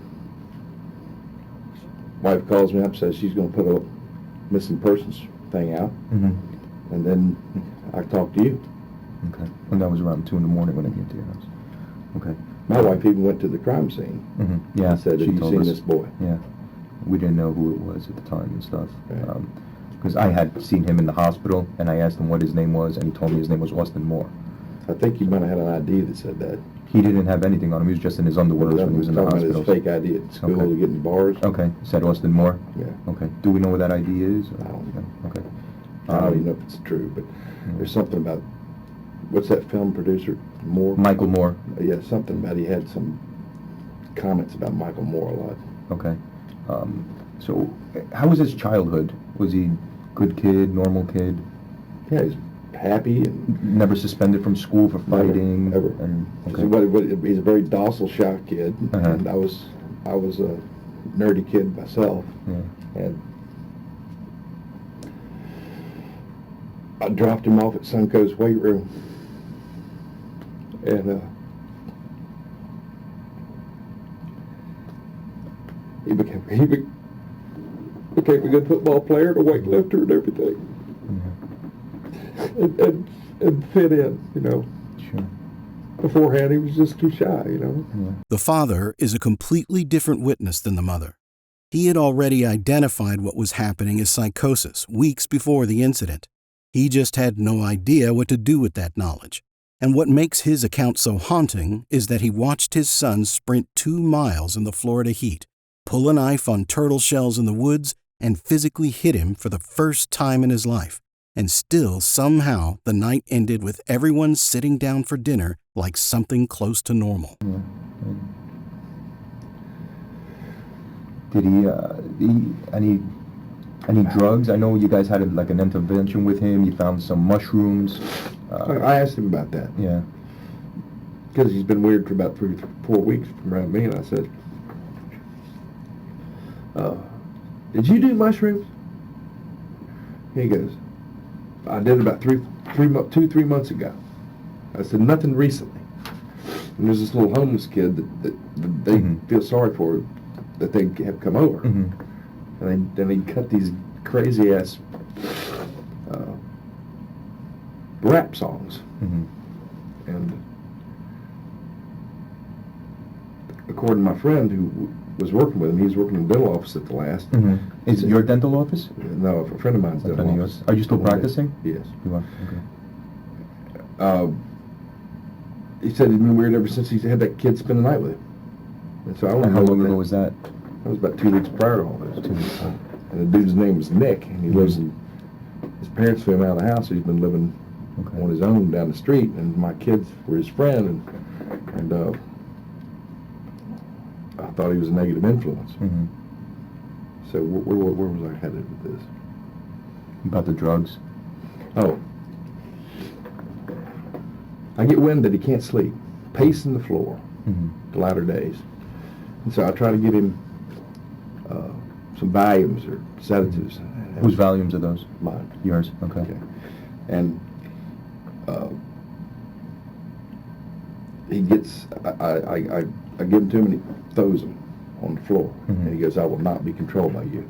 Wife calls me up, says she's going to put a missing persons thing out, Mm-hmm. and then I talked to you. Okay. And that was around 2 in the morning when I came to your house. Okay. My wife even went to the crime scene. Mm-hmm. Yeah. And said, "Have you told seen us. this boy?" Yeah. We didn't know who it was at the time and stuff. Okay. Because I had seen him in the hospital, and I asked him what his name was, and he told me his name was Austin Moore. I think you might have had an ID that said that. He didn't have anything on him. He was just in his underwear when he was in the Talking about hospital. his fake ID at school Okay. to get in bars. Okay. Said Austin Moore? Yeah. Okay. Do we know what that ID is? I don't know. Okay. I don't even know if it's true, but there's something about, what's that film producer, Moore? Michael Moore. Yeah, something about, he had some comments about Michael Moore a lot. Okay. So, how was his childhood? Was he good kid, normal kid? Yeah, he's happy and Never suspended from school for fighting? Ever. And, okay. He's a very docile, shy kid, Uh-huh. and I was a nerdy kid myself, Yeah. and I dropped him off at Suncoast weight room, and he became a good football player, and a weightlifter, and everything, and fit in, you know. Sure. Beforehand, he was just too shy, you know. Yeah. The father is a completely different witness than the mother. He had already identified what was happening as psychosis weeks before the incident. He just had no idea what to do with that knowledge. And what makes his account so haunting is that he watched his son sprint 2 miles in the Florida heat, pull a knife on turtle shells in the woods, and physically hit him for the first time in his life. And still, somehow, the night ended with everyone sitting down for dinner like something close to normal. Yeah. Did he any drugs? I know you guys had like an intervention with him. You found some mushrooms. I asked him about that. Yeah. Because he's been weird for about 3 or 4 weeks from around me, and I said, did you do mushrooms? He goes, I did about 3 months ago. I said, nothing recently. And there's this little homeless kid that they Mm-hmm. feel sorry for, that they have come over. Mm-hmm. And then he cut these crazy ass rap songs. Mm-hmm. And according to my friend who was working with him, he was working in the dental office at the last. Mm-hmm. Is it your dental office? No, a friend of mine's A dental friend of office. yours? Are you still practicing? Yes. You are? Okay. He said he'd been weird ever since he had that kid spend the night with him. And so I don't know And how long ago was that? That was about 2 weeks prior to all this. 2 weeks. And the dude's name was Nick, and he lives in, his parents threw him out of the house, so he's been living Okay. on his own down the street, and my kids were his friend, and I thought he was a negative influence. Mm-hmm. So where was I headed with this? About the drugs? Oh. I get wind that he can't sleep, pacing the floor, Mm-hmm. the latter days. And so I try to give him some Valiums or sedatives. Whose volumes are those? Mine. Yours? Okay. Okay. And he gets, I give him to him and he throws them on the floor. Mm-hmm. And he goes, I will not be controlled by you.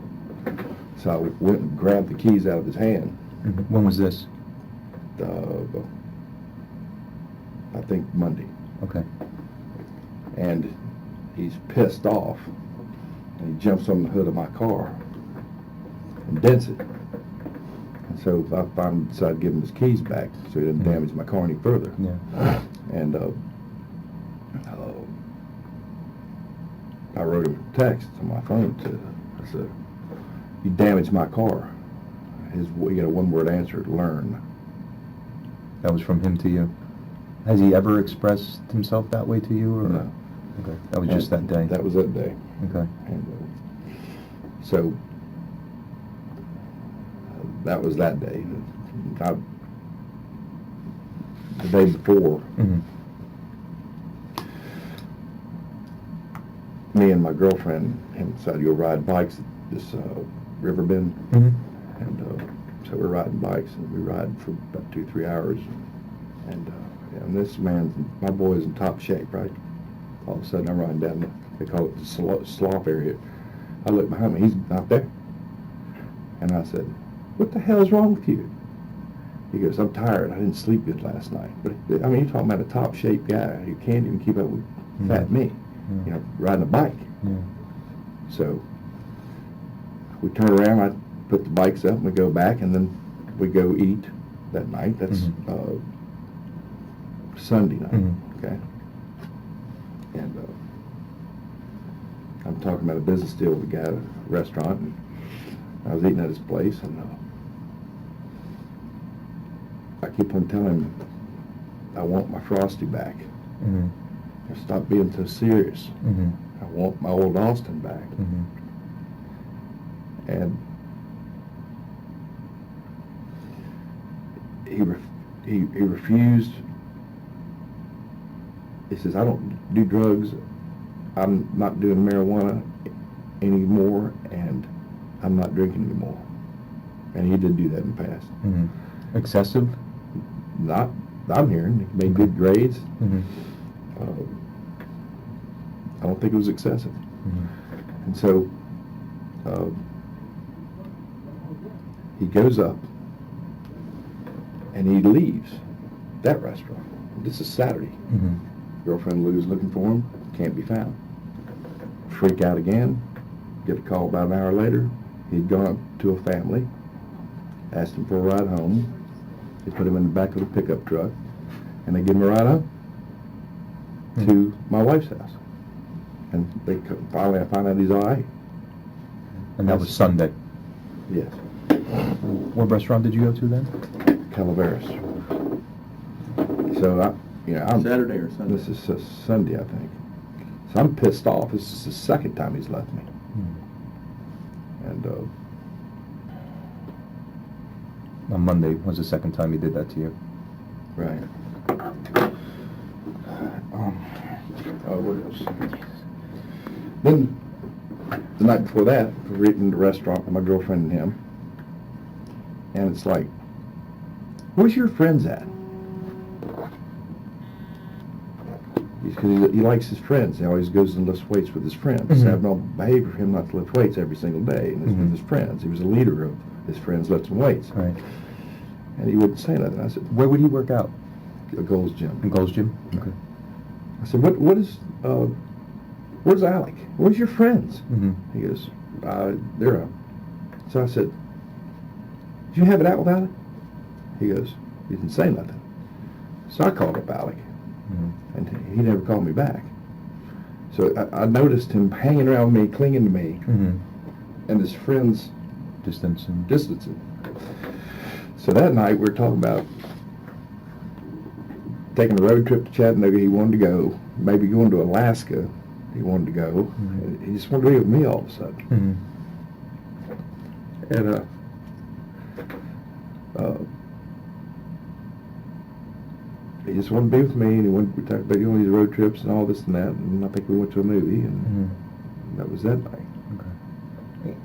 So I went and grabbed the keys out of his hand. Mm-hmm. When was this? I think Monday. Okay. And he's pissed off. And he jumps on the hood of my car and dents it. And so I finally decided to give him his keys back so he didn't Mm-hmm. damage my car any further. Yeah. And I wrote him a text on my phone. I said, you damaged my car. You get a one-word answer, learn. That was from him to you. Has he ever expressed himself that way to you? Or? No. Okay. That was just that day. That was that day. Okay. And so that was that day. The day before, Mm-hmm. me and my girlfriend, him decided to go ride bikes at this river bend. And so we're riding bikes, and we ride for about 2-3 hours. And this man, my boy, is in top shape, right? All of a sudden, I'm riding down they call it the slop area. I look behind me, he's not there. And I said, "What the hell's wrong with you?" He goes, "I'm tired. I didn't sleep good last night." But I mean, you're talking about a top shape guy who can't even keep up with fat me, you know, riding a bike. So we turn around, I put the bikes up, and we go back, and then we go eat that night. That's Sunday night, okay? And I'm talking about a business deal with a guy at a restaurant, and I was eating at his place, and I keep on telling him I want my Frosty back. Stop being so serious. I want my old Austin back. And he refused. He says, "I don't do drugs. I'm not doing marijuana anymore, and I'm not drinking anymore." And he did do that in the past. Excessive? Not, I'm hearing. He made good grades. I don't think it was excessive. And so he goes up and he leaves that restaurant. This is Saturday. Girlfriend Lou's looking for him, can't be found. Freak out again, get a call about an hour later. He'd gone up to a family, asked him for a ride home. They put him in the back of a pickup truck, and they give him a ride home to my wife's house. And finally I find out he's all right. And that was Sunday? Yes. What restaurant did you go to then? Calaveras. So I'm Saturday or Sunday? This is Sunday, I think. So I'm pissed off. This is the second time he's left me. And on Monday was the second time he did that to you. Right. What else? Then the night before that, we're eating in the restaurant with my girlfriend and him, and it's like, "Where's your friends at?" Because he likes his friends. He always goes and lifts weights with his friends. It's abnormal behavior for him not to lift weights every single day, and it's with his friends. He was a leader of his friends lifting weights. Right. And he wouldn't say nothing. I said, "Where would he work out?" A Gold's Gym. In Gold's Gym? Okay. I said, where's Alec? Where's your friends? He goes, they're up. So I said, "Did you have it out with Alec?" He goes, he didn't say nothing. So I called up Alec, and he never called me back. So I noticed him hanging around me, clinging to me, and his friends distancing. So that night we were talking about taking a road trip to Chattanooga. He wanted to go. Maybe going to Alaska. He wanted to go. He just wanted to be with me all of a sudden. And he just wanted to be with me, and we talked about going on these road trips and all this and that, and I think we went to a movie, and that was that night. Okay.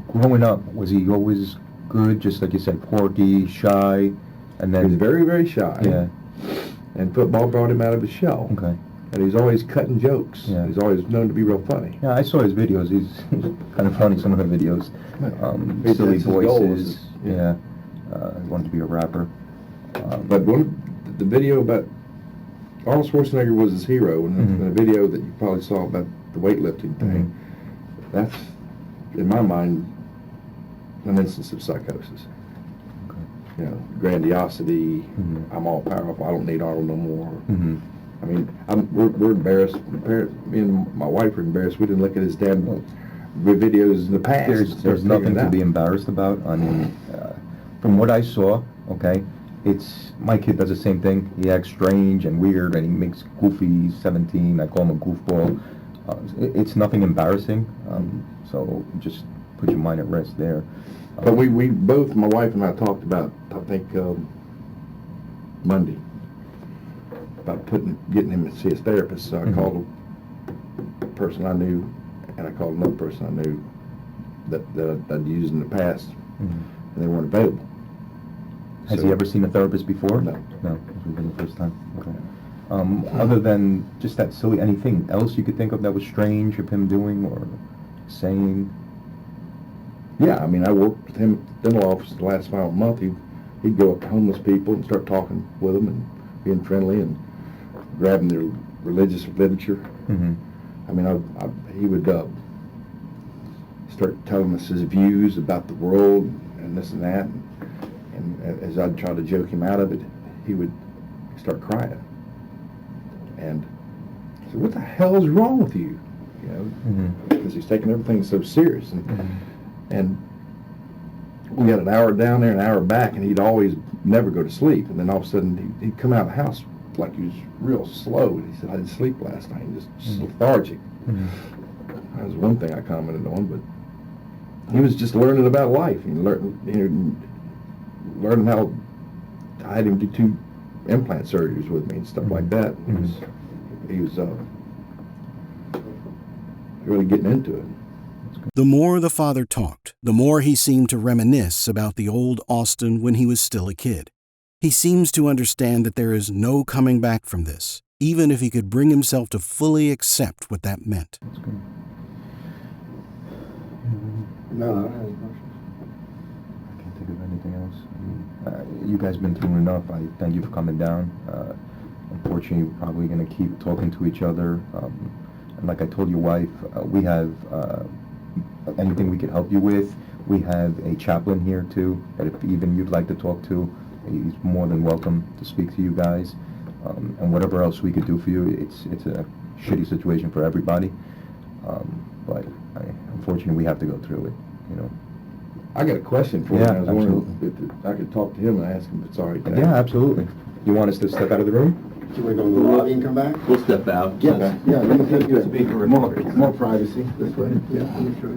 Growing up, was he always good, just like you said, quirky, shy, and then... He was very, very shy. Yeah. And football brought him out of his shell. Okay. And he's always cutting jokes. Yeah. He's always known to be real funny. Yeah, I saw his videos. He's kind of funny, some of the videos. Silly voices. He wanted to be a rapper. But the video about Arnold Schwarzenegger was his hero, and the video that you probably saw about the weightlifting thing, that's, in my mind, an instance of psychosis. Okay. You know, grandiosity, I'm all powerful, I don't need Arnold no more. I mean, we're embarrassed. Me and my wife are embarrassed. We didn't look at his damn videos in the past. There's nothing to be embarrassed about. I mean, from what I saw, okay, my kid does the same thing. He acts strange and weird, and he makes goofy. 17. I call him a goofball. It's nothing embarrassing. So just put your mind at rest there. But we both, my wife and I, talked about, I think, Monday, about getting him to see his therapist. So I called person I knew, and I called another person I knew that I'd used in the past, and they weren't available. Has he ever seen a therapist before? No. No, this would be the first time. Okay. Other than just that silly, anything else you could think of that was strange of him doing or saying? Yeah, I mean, I worked with him at the dental office the last month. He'd go up to homeless people and start talking with them and being friendly and grabbing their religious literature. Mm-hmm. I mean, he would start telling us his views about the world and this and that. And as I'd try to joke him out of it, he would start crying. And I said, "What the hell is wrong with you?" You know, because he's taking everything so serious. And we got an hour down there, an hour back, and he'd always never go to sleep. And then all of a sudden, he'd come out of the house like he was real slow. And he said, "I didn't sleep last night," just lethargic. That was one thing I commented on, but he was just learning about life and learning how I had him do 2 implant surgeries with me and stuff like that. He was really getting into it. The more the father talked, the more he seemed to reminisce about the old Austin when he was still a kid. He seems to understand that there is no coming back from this, even if he could bring himself to fully accept what that meant. That's good. No. I can't think of anything else. You guys been through enough. I thank you for coming down. Unfortunately, we're probably going to keep talking to each other. And like I told your wife, we have anything we could help you with. We have a chaplain here too, that if even you'd like to talk to, he's more than welcome to speak to you guys. And whatever else we could do for you, it's a shitty situation for everybody. But unfortunately, we have to go through it, you know. I got a question for you. Yeah, I was wondering if I could talk to him and ask him if it's all right. Yeah, absolutely. You want us to step out of the room? Can we go to the lobby and come back? We'll step out. Yeah, more privacy this way. Yeah, let me try.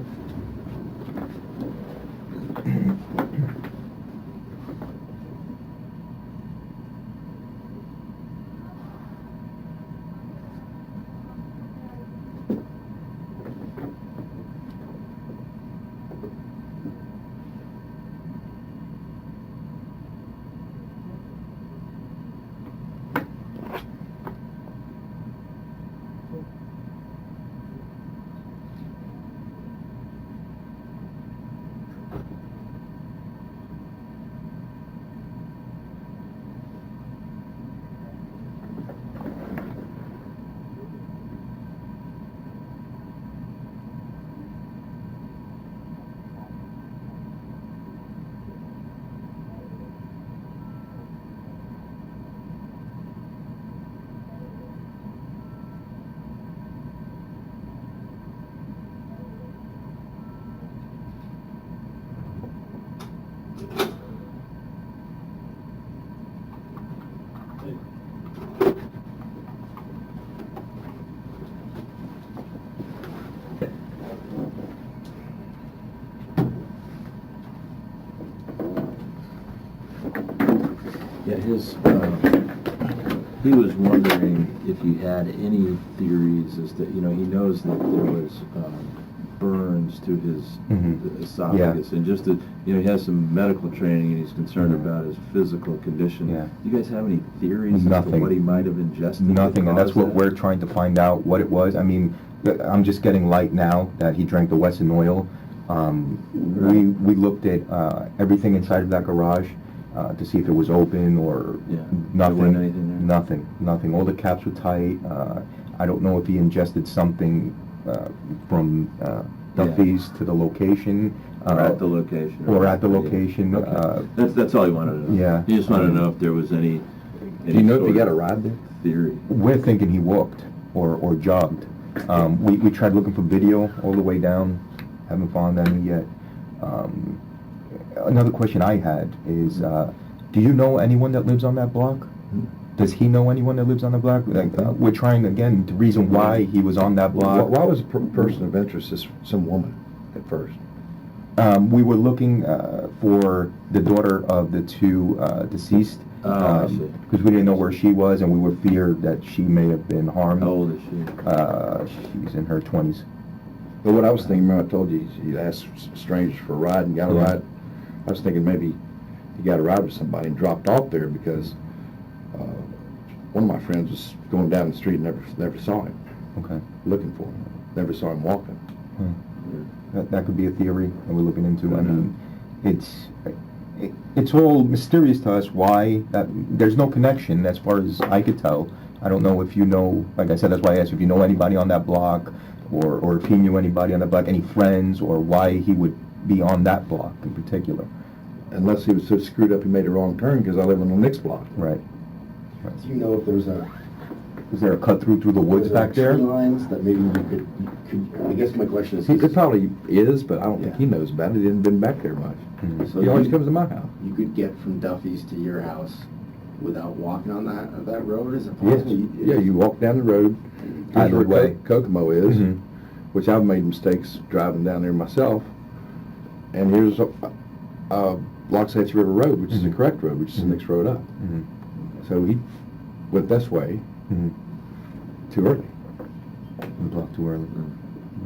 Yeah, he was wondering if you had any theories as to, he knows that there was burns to his esophagus, and just that, he has some medical training and he's concerned about his physical condition. Yeah. Do you guys have any theories as to what he might have ingested? Nothing, and that's what we're trying to find out, what it was. I mean, I'm just getting light now that he drank the Wesson oil. We looked at everything inside of that garage to see if it was open or nothing. There wasn't anything there? Nothing. All the caps were tight. I don't know if he ingested something from Duffy's to the location. Or at the location. Or at the location. Okay. That's all he wanted to know. Yeah. He just wanted to know if there was any Do you know if he got a ride there? Theory. We're thinking he walked or jogged. We tried looking for video all the way down. Haven't found any yet. Another question I had is, do you know anyone that lives on that block? Does he know anyone that lives on the block? We're trying, again, the reason why he was on that block. Why was a person of interest some woman at first? We were looking for the daughter of the two deceased, I see. Because we didn't know where she was, and we were feared that she may have been harmed. How old is she? She's in her 20s. But what I was thinking, remember I told you, you asked strangers for a ride and got a ride. I was thinking maybe he got a ride with somebody and dropped off there because one of my friends was going down the street and never saw him. Okay. Looking for him. Never saw him walking. That could be a theory that we're looking into. I mean, it's all mysterious to us why there's no connection as far as I could tell. I don't know if you know, like I said, that's why I asked if you know anybody on that block or if he knew anybody on that block, any friends, or why he would be on that block in particular. Unless he was so screwed up he made a wrong turn because I live on the next block. Right. Do you know if there's Is there a cut through the woods back there? tree lines that maybe you could, I guess my question is... It probably is, but I don't think he knows about it. He hasn't been back there much. So he always comes to my house. You could get from Duffy's to your house without walking on that road? Is it possible? Yeah, you walk down the road. Either Where way. Kokomo is, which I've made mistakes driving down there myself. And here's Loxahatchee River Road, which is the correct road, which is the next road up. So he went this way too early. We blocked too early.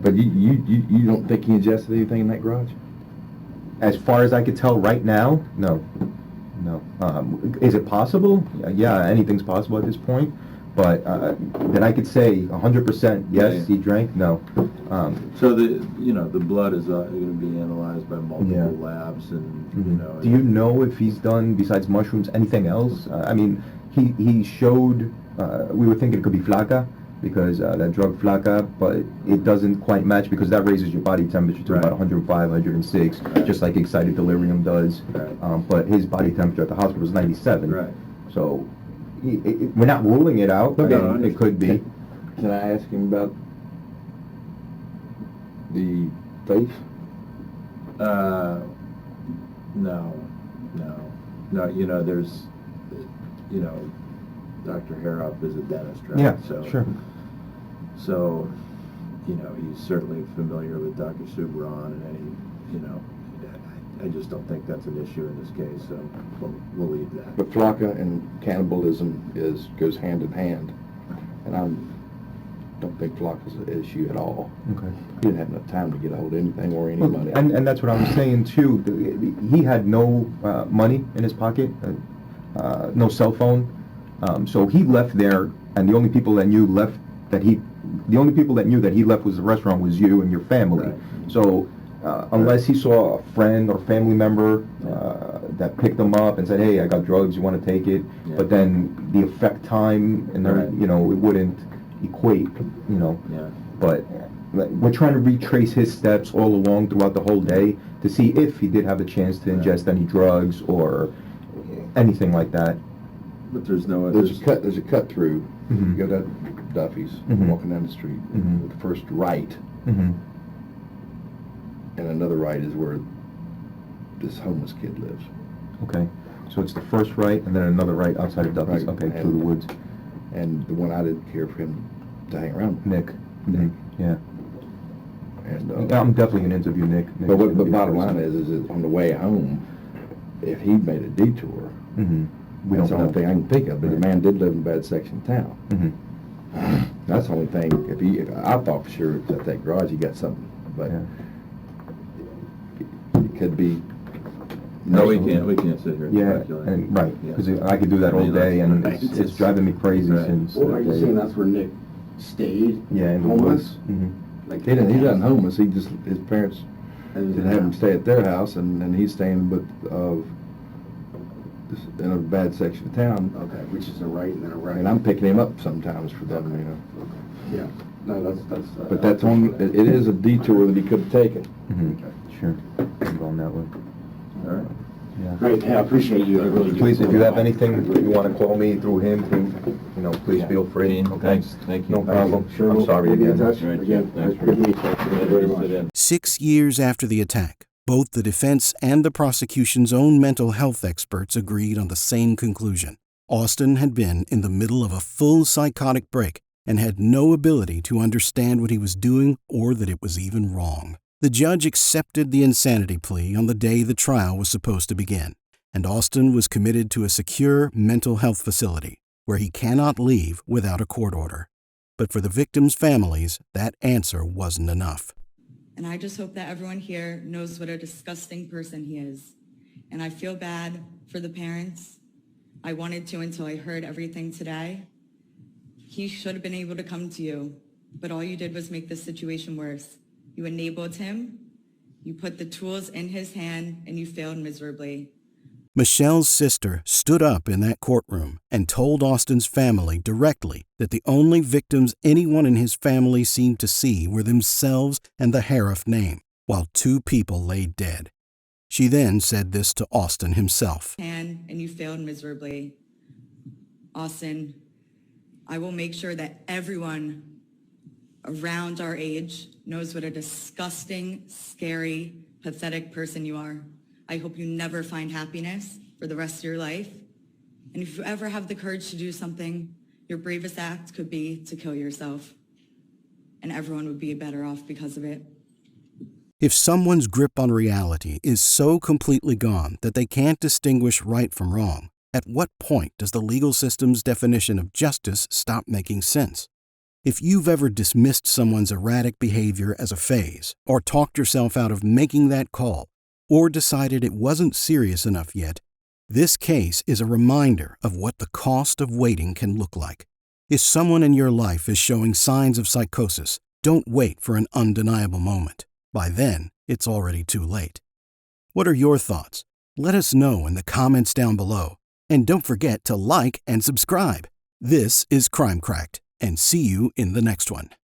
But you don't think he ingested anything in that garage? As far as I could tell right now, no. Is it possible? Yeah, anything's possible at this point. But that I could say 100% yes, he drank. No. So the blood is going to be analyzed by multiple labs, and Do you know if he's done besides mushrooms anything else? I mean, he showed. We were thinking it could be flaca because that drug flaca, but it doesn't quite match because that raises your body temperature to about 105, 106, just like excited delirium does. But his body temperature at the hospital was 97. Right. So. We're not ruling it out. It could be. Can I ask him about the face? No. There's, Dr. Harrouff is a dentist, right? Yeah, sure. So, he's certainly familiar with Dr. Subran and I just don't think that's an issue in this case, so we'll leave that. But flaca and cannibalism goes hand in hand, and I don't think flaca's an issue at all. Okay. He didn't have enough time to get a hold of anything or anybody. And that's what I was saying too. He had no money in his pocket, no cell phone, so he left there, and the only people that knew that he left was the restaurant was you and your family. Right. So. Unless he saw a friend or family member that picked him up and said, "Hey, I got drugs. You want to take it?" Yeah. But then the effect time and it wouldn't equate. Yeah. But we're trying to retrace his steps all along throughout the whole day to see if he did have a chance to ingest any drugs or anything like that. But there's no. There's a cut through. You go to Duffy's, walking down the street. The first right. And another right is where this homeless kid lives. Okay. So it's the first right and then another right outside of Duffy's. Right. Okay, through the woods. And the one I didn't care for him to hang around with. Nick. Yeah. And I'm definitely going to interview Nick. But bottom line is on the way home, if he made a detour, we that's don't the only know. thing I can think of. But the man did live in a bad section of town. That's the only thing. If I thought for sure at that garage he got something, but. Yeah. It could be. No, we can't sit here and speculate. And right, because I could do that all day, and it's driving me crazy since. Well, are you saying that's where Nick stayed? Yeah, in the homeless? woods. Like He wasn't homeless. His parents didn't have him stay at their house, and he's staying in a bad section of town. Okay, which is a right and then a right. And I'm picking him up sometimes for them, Okay. Yeah. No, that's. But that's on. It is a detour that he could have taken. Okay. Sure. I'm going that way. All right. Yeah. Great. Yeah, I appreciate you. I really do. Please, if you have anything you want to call me through him, please feel free. Okay. Thanks. Thank you. No problem. Sure. I'm sorry we'll be in again. touch. Right. Again, Thanks. good to meet you. Thank you very much. 6 years after the attack, both the defense and the prosecution's own mental health experts agreed on the same conclusion. Austin had been in the middle of a full psychotic break and had no ability to understand what he was doing or that it was even wrong. The judge accepted the insanity plea on the day the trial was supposed to begin, and Austin was committed to a secure mental health facility where he cannot leave without a court order. But for the victims' families, that answer wasn't enough. And I just hope that everyone here knows what a disgusting person he is. And I feel bad for the parents. I wanted to until I heard everything today. He should have been able to come to you, but all you did was make the situation worse. You enabled him, you put the tools in his hand, and you failed miserably. Michelle's sister stood up in that courtroom and told Austin's family directly that the only victims anyone in his family seemed to see were themselves and the Harrouff name, while 2 people lay dead. She then said this to Austin himself. And you failed miserably. Austin, I will make sure that everyone around our age knows what a disgusting, scary, pathetic person you are. I hope you never find happiness for the rest of your life. And if you ever have the courage to do something, your bravest act could be to kill yourself. And everyone would be better off because of it. If someone's grip on reality is so completely gone that they can't distinguish right from wrong, at what point does the legal system's definition of justice stop making sense? If you've ever dismissed someone's erratic behavior as a phase, or talked yourself out of making that call, or decided it wasn't serious enough yet, this case is a reminder of what the cost of waiting can look like. If someone in your life is showing signs of psychosis, don't wait for an undeniable moment. By then, it's already too late. What are your thoughts? Let us know in the comments down below. And don't forget to like and subscribe. This is Crime Cracked, and see you in the next one.